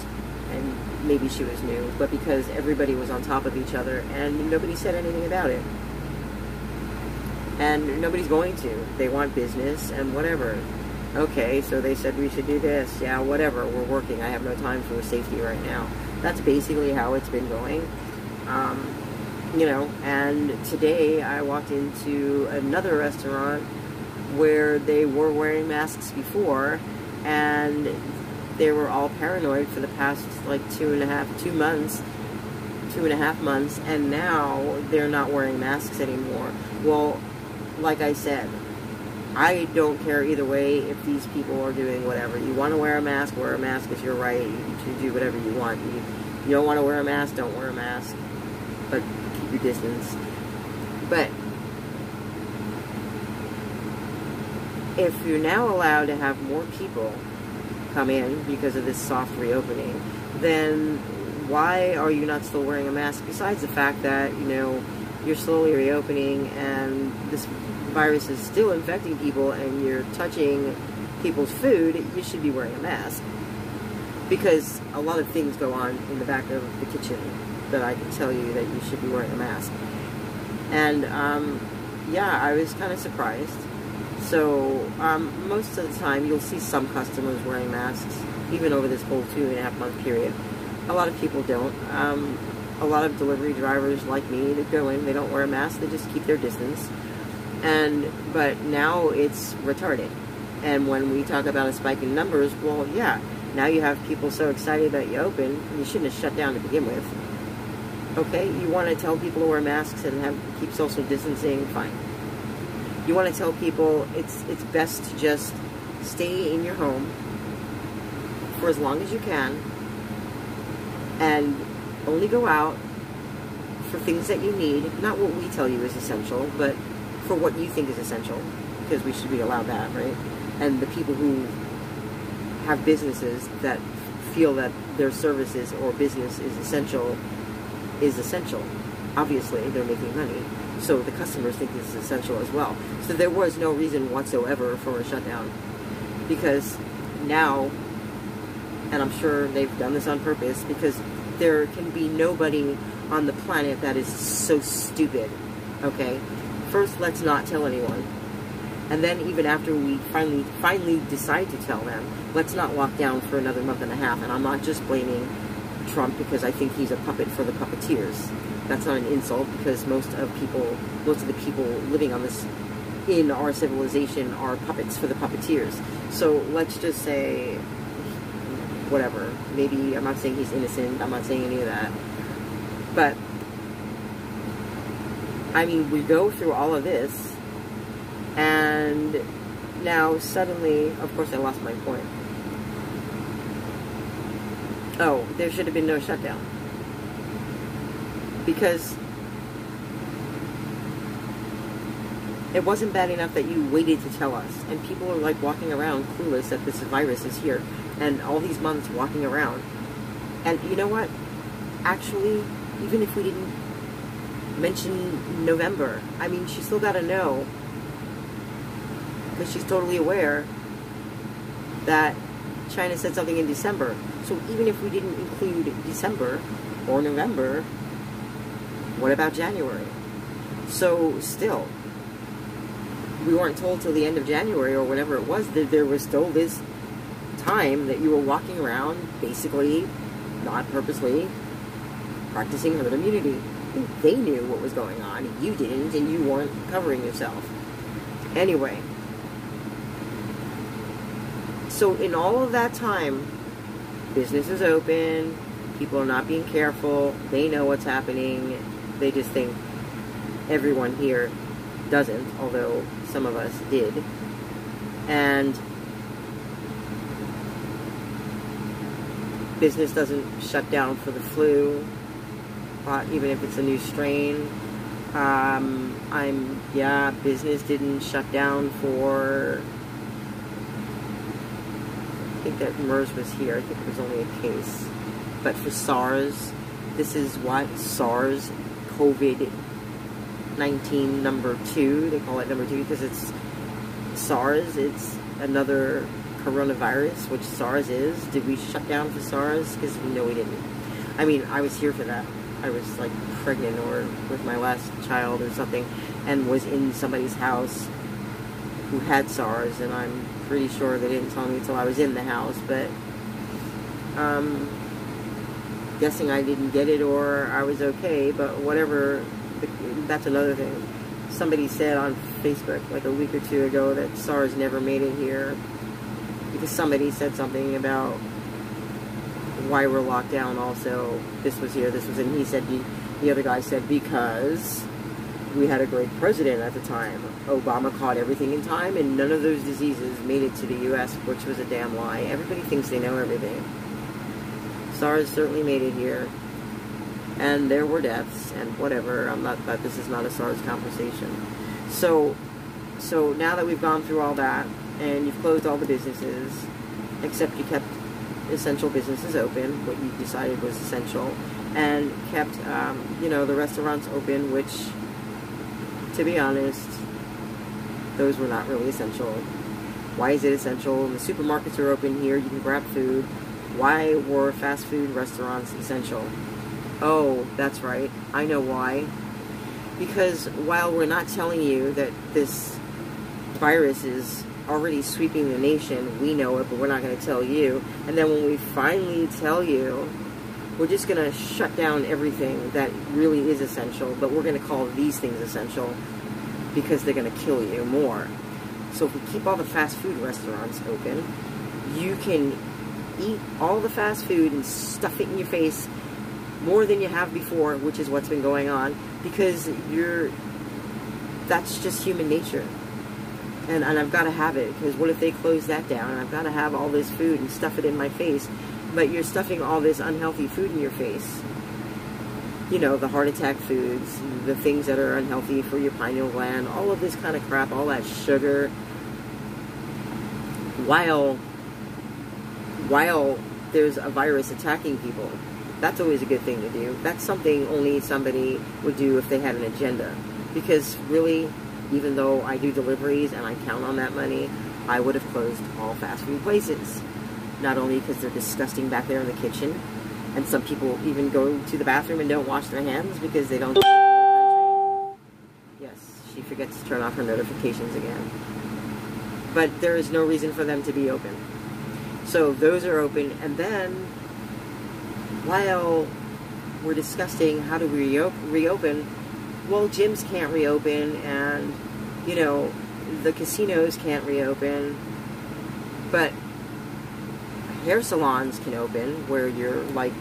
and maybe she was new, but because everybody was on top of each other and nobody said anything about it. And nobody's going to. They want business and whatever. Okay, so they said we should do this. Yeah, whatever. We're working. I have no time for safety right now. That's basically how it's been going. You know, and today I walked into another restaurant where they were wearing masks before, and they were all paranoid for the past like 2.5 months, and now they're not wearing masks anymore. Well, like I said, I don't care either way if these people are doing whatever. You want to wear a mask, it's your right. You can do whatever you want. You don't want to wear a mask, don't wear a mask. But keep your distance. But if you're now allowed to have more people come in because of this soft reopening, then why are you not still wearing a mask? Besides the fact that, you know, you're slowly reopening and this virus is still infecting people and you're touching people's food, you should be wearing a mask. Because a lot of things go on in the back of the kitchen that I can tell you that you should be wearing a mask. And, yeah, I was kind of surprised. So, most of the time you'll see some customers wearing masks, even over this whole 2.5 month period. A lot of people don't. A lot of delivery drivers like me that go in, they don't wear a mask, they just keep their distance. But now it's retarded. And when we talk about a spike in numbers, well, yeah, now you have people so excited that you open, you shouldn't have shut down to begin with. Okay, you want to tell people to wear masks and keep social distancing, fine. You want to tell people it's best to just stay in your home for as long as you can and only go out for things that you need, not what we tell you is essential, but for what you think is essential, because we should be allowed that, right? And the people who have businesses that feel that their services or business is essential. Obviously, they're making money, so the customers think this is essential as well. So there was no reason whatsoever for a shutdown, because now, and I'm sure they've done this on purpose, because there can be nobody on the planet that is so stupid, okay? First, let's not tell anyone. And then even after we finally decide to tell them, let's not lock down for another month and a half. And I'm not just blaming Trump because I think he's a puppet for the puppeteers. That's not an insult, because most of the people living on this, in our civilization, are puppets for the puppeteers. So let's just say, whatever. Maybe, I'm not saying he's innocent, I'm not saying any of that. But, I mean, we go through all of this, and now suddenly, of course I lost my point. Oh, there should have been no shutdown. Because it wasn't bad enough that you waited to tell us, and people are like walking around clueless that this virus is here, and all these months walking around. And you know what? Actually, even if we didn't mention November, I mean, she's still got to know, because she's totally aware that China said something in December. So even if we didn't include December or November, what about January? So still, we weren't told till the end of January or whatever it was that there was still this time that you were walking around, basically, not purposely, practicing herd immunity. They knew what was going on, you didn't, and you weren't covering yourself. Anyway, So in all of that time, business is open, people are not being careful, they know what's happening, they just think everyone here doesn't, although some of us did. And business doesn't shut down for the flu, even if it's a new strain. Business didn't shut down for, I think that MERS was here, I think it was only a case. But for SARS, this is what? SARS, COVID-19 number 2, they call it number 2 because it's SARS, it's another coronavirus, which SARS is. Did we shut down for SARS? Because no, we didn't. I mean, I was here for that. I was like pregnant or with my last child or something and was in somebody's house who had SARS, and I'm pretty sure they didn't tell me until I was in the house, but guessing I didn't get it or I was okay, but whatever, that's another thing. Somebody said on Facebook like a week or two ago that SARS never made it here because somebody said something about why we're locked down also. This was here, this was in. He said, the other guy said, because we had a great president at the time. Obama caught everything in time and none of those diseases made it to the U.S., which was a damn lie. Everybody thinks they know everything. SARS certainly made it here. And there were deaths and whatever. This is not a SARS conversation. So now that we've gone through all that and you've closed all the businesses, except you kept essential businesses open, what you decided was essential, and kept, the restaurants open, which, to be honest, those were not really essential. Why is it essential? The supermarkets are open here, you can grab food. Why were fast food restaurants essential? Oh, that's right. I know why. Because while we're not telling you that this virus is already sweeping the nation, we know it, but we're not going to tell you. And then when we finally tell you, we're just going to shut down everything that really is essential, but we're going to call these things essential because they're going to kill you more. So if we keep all the fast food restaurants open, you can eat all the fast food and stuff it in your face more than you have before, which is what's been going on, because that's just human nature. And I've got to have it, because what if they close that down? I've got to have all this food and stuff it in my face, but you're stuffing all this unhealthy food in your face. You know, the heart attack foods, the things that are unhealthy for your pineal gland, all of this kind of crap, all that sugar, while there's a virus attacking people. That's always a good thing to do. That's something only somebody would do if they had an agenda. Because really, even though I do deliveries and I count on that money, I would have closed all fast food places. Not only because they're disgusting back there in the kitchen, and some people even go to the bathroom and don't wash their hands because they don't. Yes, she forgets to turn off her notifications again. But there is no reason for them to be open. So those are open, and then while we're discussing how do we reopen, well, gyms can't reopen, and, the casinos can't reopen, but hair salons can open, where you're, like,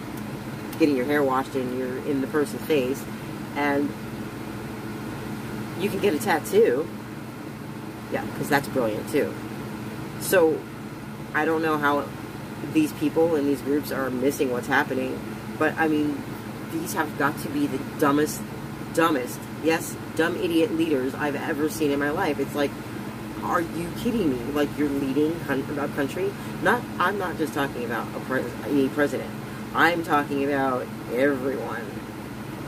getting your hair washed and you're in the person's face, and you can get a tattoo. Yeah, because that's brilliant, too. So, I don't know how these people in these groups are missing what's happening, but, I mean, these have got to be the dumbest, yes, dumb idiot leaders I've ever seen in my life. It's like, are you kidding me? Like, you're leading a country? I'm not just talking about a president. I'm talking about everyone.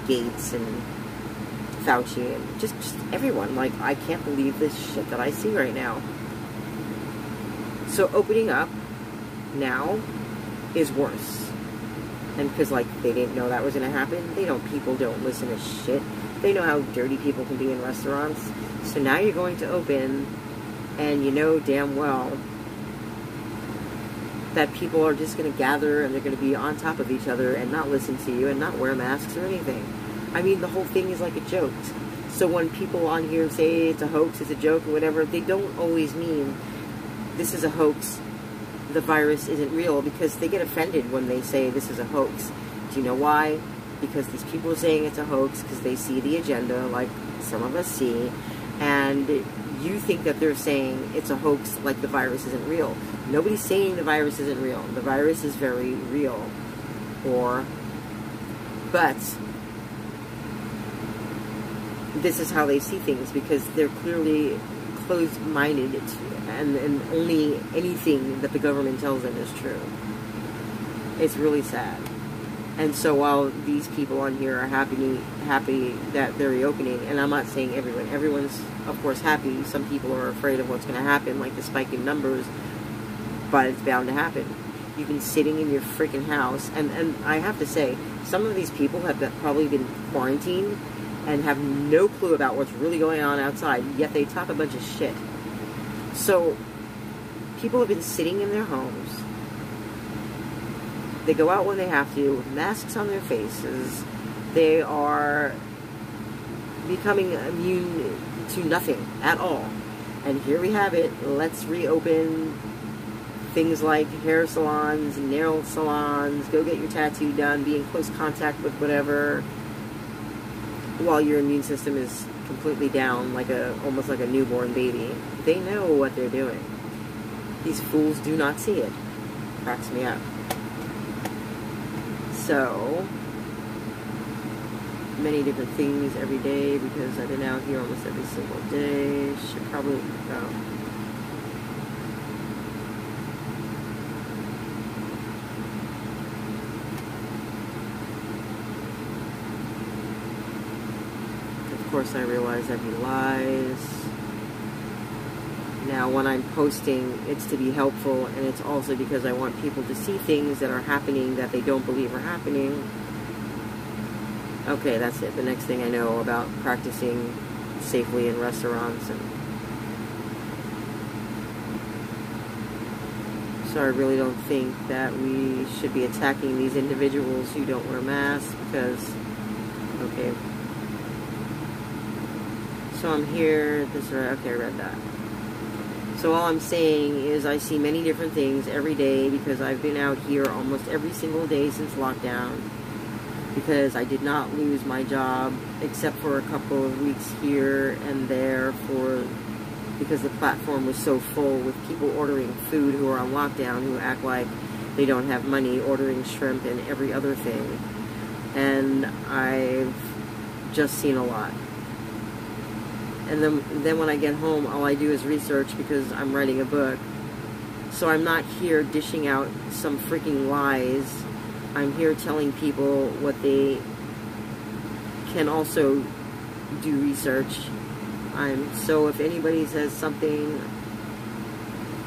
Gates and Fauci and just everyone. Like, I can't believe this shit that I see right now. So opening up now is worse. And because, like, they didn't know that was going to happen. People don't listen to shit. They know how dirty people can be in restaurants. So now you're going to open, and you know damn well that people are just going to gather and they're going to be on top of each other and not listen to you and not wear masks or anything. I mean, the whole thing is like a joke. So when people on here say it's a hoax, it's a joke or whatever, they don't always mean this is a hoax the virus isn't real, because they get offended when they say this is a hoax. Do you know why? Because these people are saying it's a hoax because they see the agenda, like some of us see, and you think that they're saying it's a hoax, like the virus isn't real. Nobody's saying the virus isn't real. The virus is very real. But this is how they see things, because they're clearly closed-minded, and only anything that the government tells them is true. It's really sad. And so while these people on here are happy that they're reopening, and I'm not saying everyone's of course happy. Some people are afraid of what's going to happen, like the spike in numbers, but it's bound to happen. You've been sitting in your freaking house, and I have to say, some of these people have probably been quarantined and have no clue about what's really going on outside, yet they talk a bunch of shit. So people have been sitting in their homes. They go out when they have to, with masks on their faces. They are becoming immune to nothing at all. And here we have it. Let's reopen things like hair salons, nail salons, go get your tattoo done, be in close contact with whatever, while your immune system is completely down, like almost like a newborn baby. They know what they're doing. These fools do not see it. Cracks me up. So many different things every day, because I've been out here almost every single day. Should probably go. Of course, I realize that'd be lies. Now, when I'm posting, it's to be helpful, and it's also because I want people to see things that are happening that they don't believe are happening. Okay, that's it. The next thing I know about practicing safely in restaurants. And so I really don't think that we should be attacking these individuals who don't wear masks, because, okay. So I'm here, okay, I read that. So all I'm saying is I see many different things every day, because I've been out here almost every single day since lockdown, because I did not lose my job except for a couple of weeks here and there because the platform was so full with people ordering food who are on lockdown, who act like they don't have money, ordering shrimp and every other thing. And I've just seen a lot. And then when I get home, all I do is research, because I'm writing a book. So I'm not here dishing out some freaking lies. I'm here telling people what they can also do research. So if anybody says something,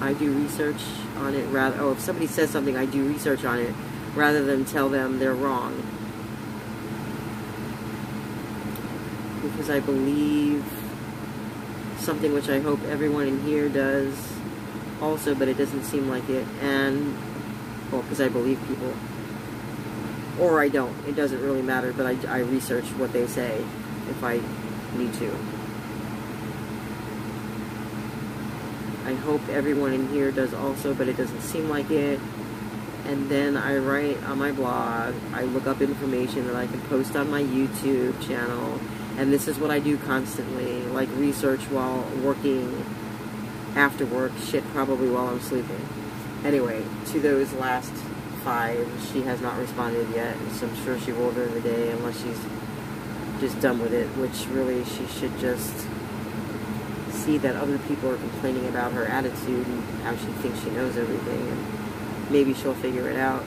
I do research on it. If somebody says something, I do research on it, rather than tell them they're wrong. Because I believe something which I hope everyone in here does also, but it doesn't seem like it. And, well, because I believe people. Or I don't. It doesn't really matter, but I research what they say if I need to. I hope everyone in here does also, but it doesn't seem like it. And then I write on my blog. I look up information that I can post on my YouTube channel. And this is what I do constantly, like research while working, after work, shit, probably while I'm sleeping. Anyway, to those last 5, she has not responded yet, so I'm sure she will during the day, unless she's just done with it, which really she should just see that other people are complaining about her attitude and how she thinks she knows everything, and maybe she'll figure it out.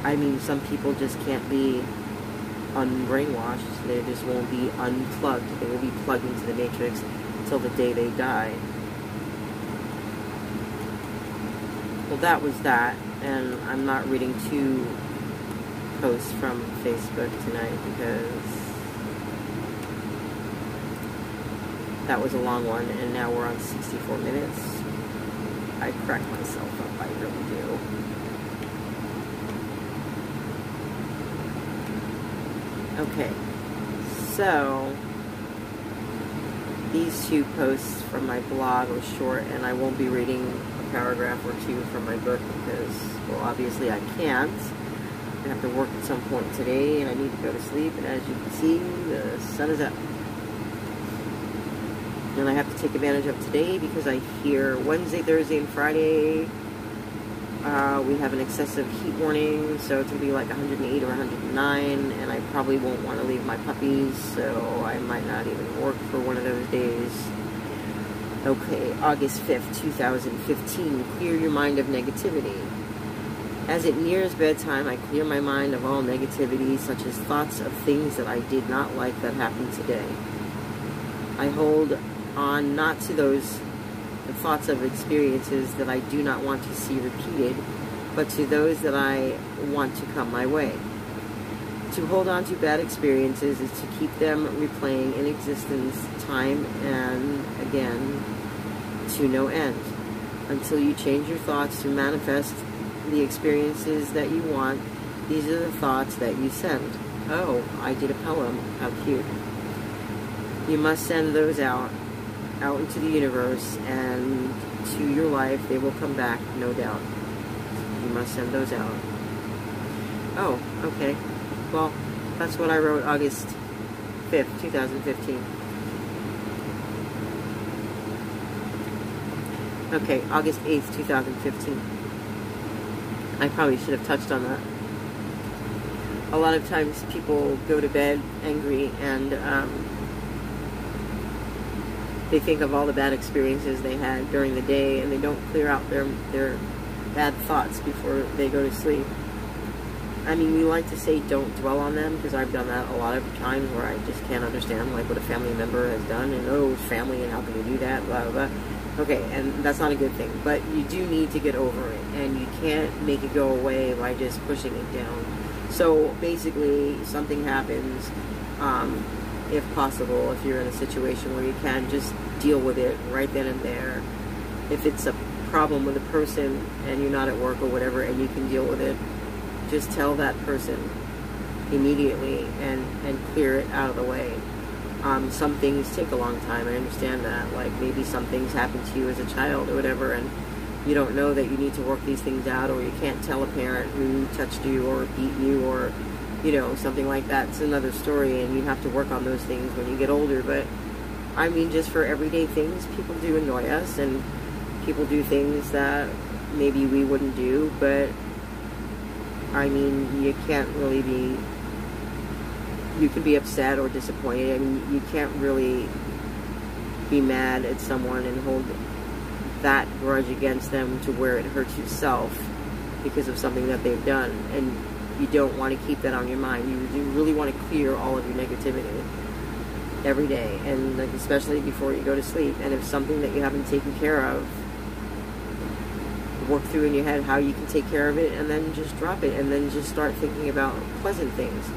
I mean, some people just can't be unbrainwashed. They just won't be unplugged. They will be plugged into the matrix until the day they die. Well, that was that, and I'm not reading 2 posts from Facebook tonight, because that was a long one, and now we're on 64 minutes. I crack myself up, I really do. Okay, so These 2 posts from my blog are short, and I won't be reading a paragraph or 2 from my book because, well, obviously I can't. I have to work at some point today, and I need to go to sleep, and as you can see, the sun is up. And I have to take advantage of today because I hear Wednesday, Thursday, and Friday we have an excessive heat warning, so it's going to be like 108 or 109, and I probably won't want to leave my puppies, so I might not even work for one of those days. Okay, August 5th, 2015, clear your mind of negativity. As it nears bedtime, I clear my mind of all negativity, such as thoughts of things that I did not like that happened today. I hold on not to those thoughts of experiences that I do not want to see repeated, but to those that I want to come my way. To hold on to bad experiences is to keep them replaying in existence time and again to no end, until you change your thoughts to manifest the experiences that you want. These are the thoughts that you send. Oh, I did a poem. How cute. You must send those out into the universe, and to your life. They will come back, no doubt. You must send those out. Oh, okay. Well, that's what I wrote August 5th, 2015. Okay, August 8th, 2015. I probably should have touched on that. A lot of times people go to bed angry and they think of all the bad experiences they had during the day, and they don't clear out their bad thoughts before they go to sleep. I mean, we like to say don't dwell on them, because I've done that a lot of times where I just can't understand like what a family member has done, and oh, family, and how can you do that, blah, blah, blah. Okay, and that's not a good thing, but you do need to get over it, and you can't make it go away by just pushing it down. So basically, something happens, if possible, if you're in a situation where you can, just deal with it right then and there. If it's a problem with a person and you're not at work or whatever and you can deal with it, just tell that person immediately and clear it out of the way. Some things take a long time, I understand that. Like maybe some things happen to you as a child or whatever, and you don't know that you need to work these things out, or you can't tell a parent who touched you or beat you, or you know, something like that. It's another story, and you have to work on those things when you get older. But I mean, just for everyday things, people do annoy us, and people do things that maybe we wouldn't do, but I mean, you can't really be, you can be upset or disappointed, and you can't really be mad at someone and hold that grudge against them to where it hurts yourself because of something that they've done. And you don't want to keep that on your mind. You really want to clear all of your negativity every day, and like especially before you go to sleep. And if something that you haven't taken care of, work through in your head how you can take care of it, and then just drop it, and then just start thinking about pleasant things.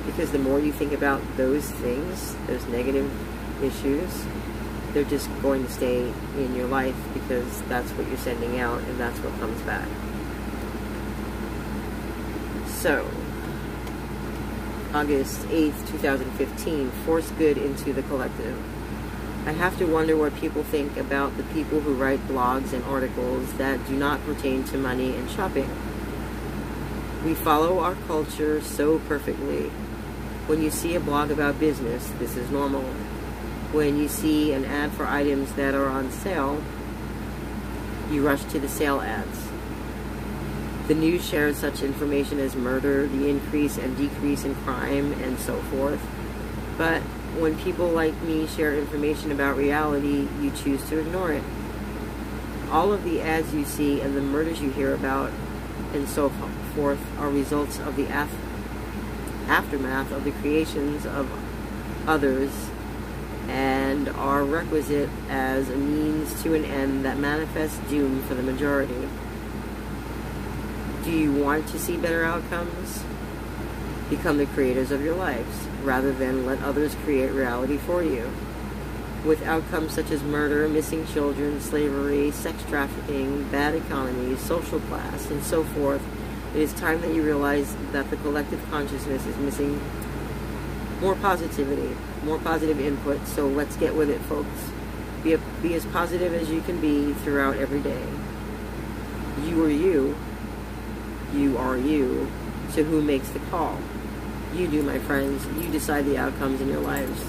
Because the more you think about those things, those negative issues, they're just going to stay in your life, because that's what you're sending out, and that's what comes back. So, August 8th, 2015, force good into the collective. I have to wonder what people think about the people who write blogs and articles that do not pertain to money and shopping. We follow our culture so perfectly. When you see a blog about business, this is normal. When you see an ad for items that are on sale, you rush to the sale ads. The news shares such information as murder, the increase and decrease in crime, and so forth. But when people like me share information about reality, you choose to ignore it. All of the ads you see and the murders you hear about and so forth are results of the aftermath of the creations of others, and are requisite as a means to an end that manifests doom for the majority. Do you want to see better outcomes? Become the creators of your lives, rather than let others create reality for you. With outcomes such as murder, missing children, slavery, sex trafficking, bad economies, social class, and so forth, it is time that you realize that the collective consciousness is missing more positivity, more positive input, so let's get with it, folks. Be as positive as you can be throughout every day. You are you. You are you. So who makes the call? You do, my friends. You decide the outcomes in your lives.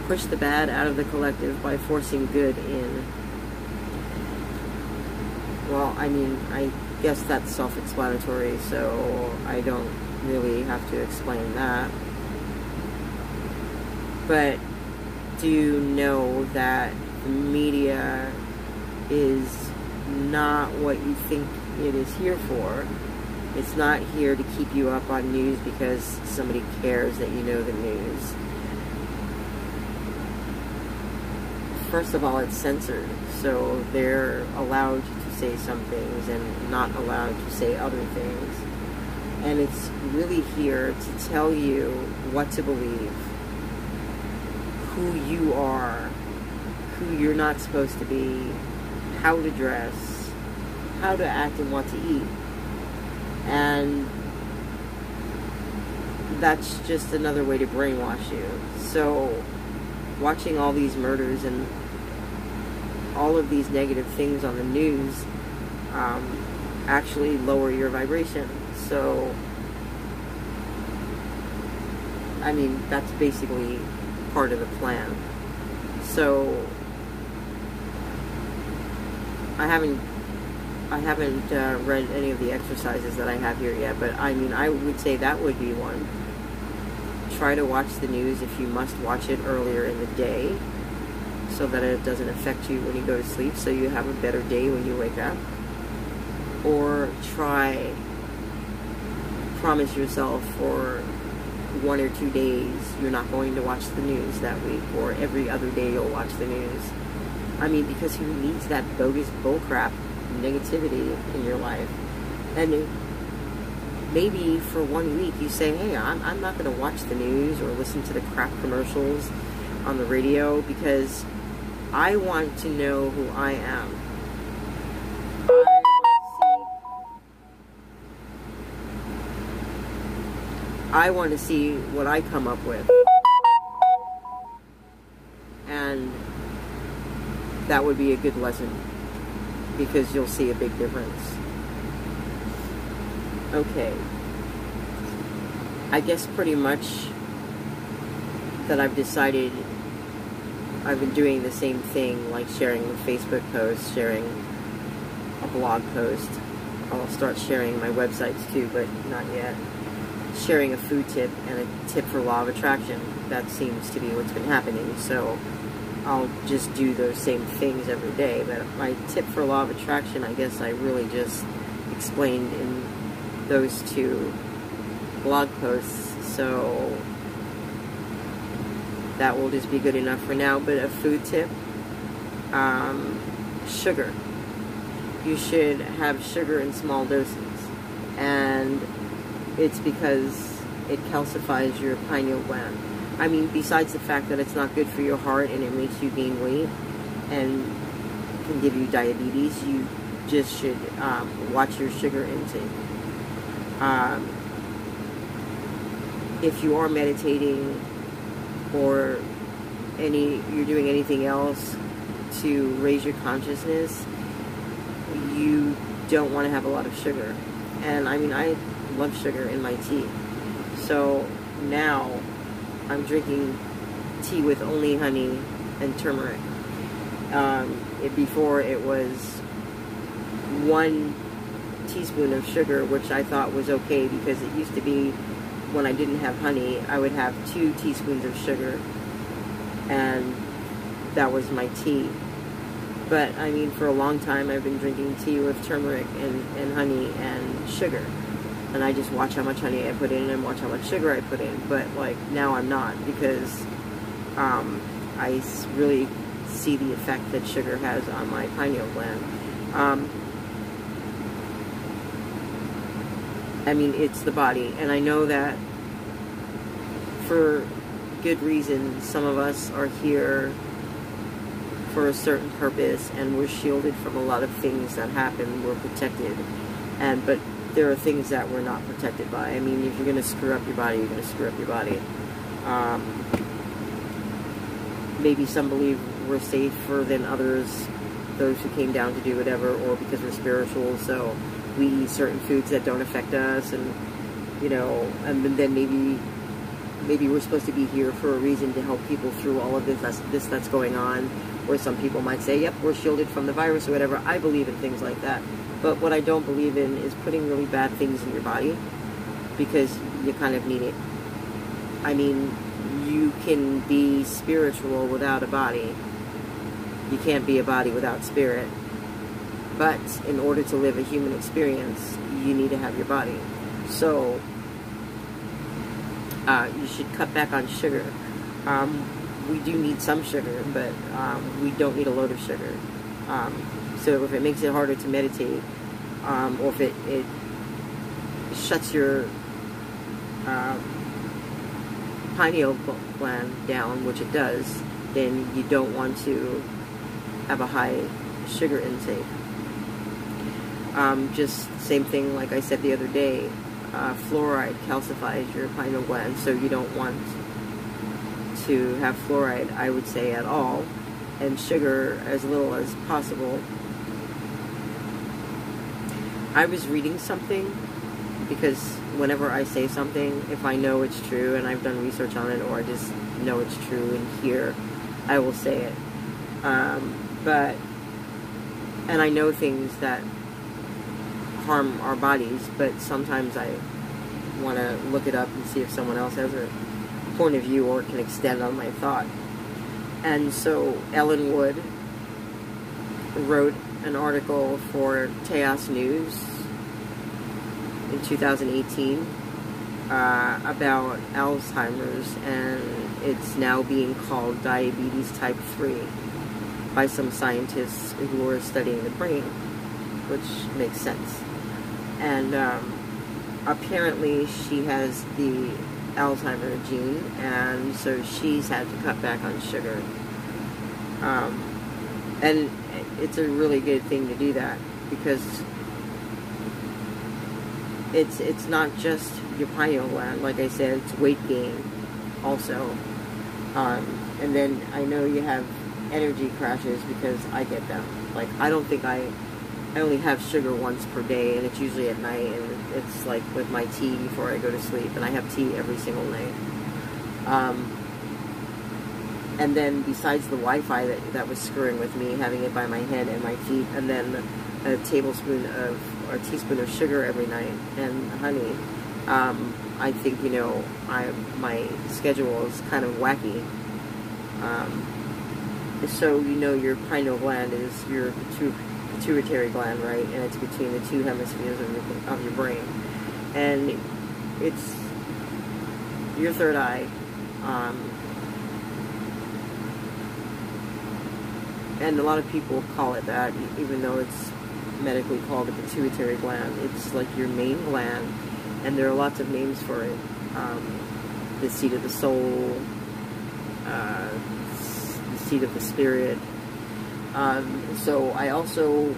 Push the bad out of the collective by forcing good in. Well, I mean, I guess that's self-explanatory, so I don't really have to explain that. But do you know that the media is not what you think it is here for? It's not here to keep you up on news because somebody cares that you know the news. First of all, it's censored, so they're allowed to say some things and not allowed to say other things. And it's really here to tell you what to believe, who you are, who you're not supposed to be, how to dress, how to act and what to eat. And that's just another way to brainwash you. So watching all these murders and all of these negative things on the news actually lower your vibration. So, I mean, that's basically part of the plan. So, I haven't read any of the exercises that I have here yet, but I mean, I would say that would be one. Try to watch the news if you must watch it earlier in the day, so that it doesn't affect you when you go to sleep, so you have a better day when you wake up. Or promise yourself for 1 or 2 days you're not going to watch the news that week, or every other day you'll watch the news. I mean, because who needs that bogus bullcrap negativity in your life? And maybe for 1 week you say, hey, I'm not going to watch the news or listen to the crap commercials on the radio because I want to know who I am. I want to see what I come up with. And that would be a good lesson, because you'll see a big difference. Okay. I guess pretty much that I've decided I've been doing the same thing, like sharing a Facebook post, sharing a blog post. I'll start sharing my websites too, but not yet. Sharing a food tip and a tip for law of attraction. That seems to be what's been happening, so I'll just do those same things every day. But my tip for law of attraction, I guess I really just explained in those 2 blog posts, so that will just be good enough for now. But a food tip, sugar. You should have sugar in small doses, and it's because it calcifies your pineal gland. I mean, besides the fact that it's not good for your heart and it makes you gain weight and can give you diabetes, you just should watch your sugar intake. If you are meditating or you're doing anything else to raise your consciousness, you don't want to have a lot of sugar. And I mean, I love sugar in my tea. So now I'm drinking tea with only honey and turmeric. Before it was 1 teaspoon of sugar, which I thought was okay, because it used to be when I didn't have honey, I would have 2 teaspoons of sugar, and that was my tea. But I mean, for a long time I've been drinking tea with turmeric and honey and sugar. And I just watch how much honey I put in and watch how much sugar I put in. But like now I'm not, because I really see the effect that sugar has on my pineal gland. I mean, it's the body, and I know that for good reason some of us are here for a certain purpose, and we're shielded from a lot of things that happen. We're protected, but there are things that we're not protected by. I mean, if you're going to screw up your body, you're going to screw up your body. maybe some believe we're safer than others, those who came down to do whatever, or because we're spiritual, so we eat certain foods that don't affect us, and and then maybe we're supposed to be here for a reason to help people through all of this that's going on. Or some people might say, yep, we're shielded from the virus or whatever. I believe in things like that. But what I don't believe in is putting really bad things in your body because you kind of need it. I mean, you can be spiritual without a body. You can't be a body without spirit. But in order to live a human experience, you need to have your body. So, you should cut back on sugar. We do need some sugar, but we don't need a load of sugar. So if it makes it harder to meditate, or if it shuts your pineal gland down, which it does, then you don't want to have a high sugar intake. Just same thing like I said the other day, fluoride calcifies your pineal gland, so you don't want to have fluoride, I would say, at all, and sugar as little as possible. I was reading something, because whenever I say something, if I know it's true and I've done research on it, or I just know it's true and here, I will say it. And I know things that harm our bodies, but sometimes I want to look it up and see if someone else has a point of view or can extend on my thought. And so Ellen Wood wrote an article for Chaos News in 2018 about Alzheimer's, and it's now being called diabetes type 3 by some scientists who are studying the brain, which makes sense. And apparently she has the Alzheimer's gene, and so she's had to cut back on sugar. And it's a really good thing to do that, because it's not just your pineal gland. Like I said, it's weight gain also. And then I know you have energy crashes, because I get them. Like, I don't think I only have sugar once per day, and it's usually at night, and it's like with my tea before I go to sleep, and I have tea every single night. And then besides the Wi-Fi that was screwing with me, having it by my head and my feet, and then a teaspoon of sugar every night, and honey, I think, my schedule is kind of wacky. So, your pineal gland is your pituitary gland, right? And it's between the two hemispheres of your brain. And it's your third eye. And a lot of people call it that, even though it's medically called the pituitary gland. It's like your main gland, and there are lots of names for it. The seat of the soul, the seat of the spirit. So I also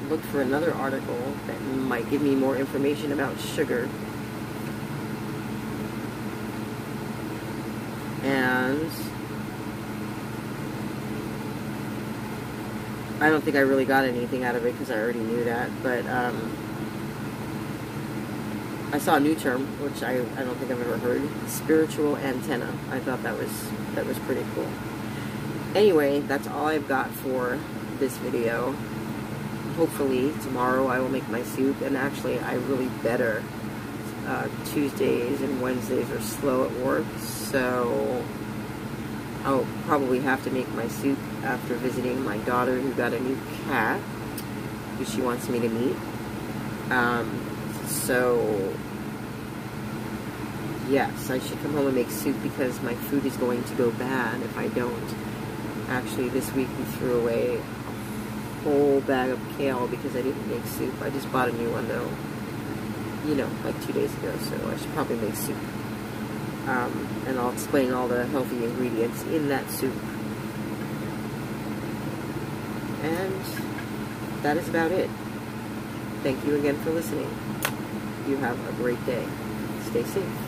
looked for another article that might give me more information about sugar. And I don't think I really got anything out of it, because I already knew that, but I saw a new term, which I don't think I've ever heard, spiritual antenna. I thought that was pretty cool. Anyway, that's all I've got for this video. Hopefully tomorrow I will make my soup, and actually I really better. Tuesdays and Wednesdays are slow at work, so I'll probably have to make my soup after visiting my daughter, who got a new cat, who she wants me to meet. So yes, I should come home and make soup, because my food is going to go bad if I don't. Actually, this week we threw away a whole bag of kale because I didn't make soup. I just bought a new one, though, like 2 days ago, so I should probably make soup. And I'll explain all the healthy ingredients in that soup. And that is about it. Thank you again for listening. You have a great day. Stay safe.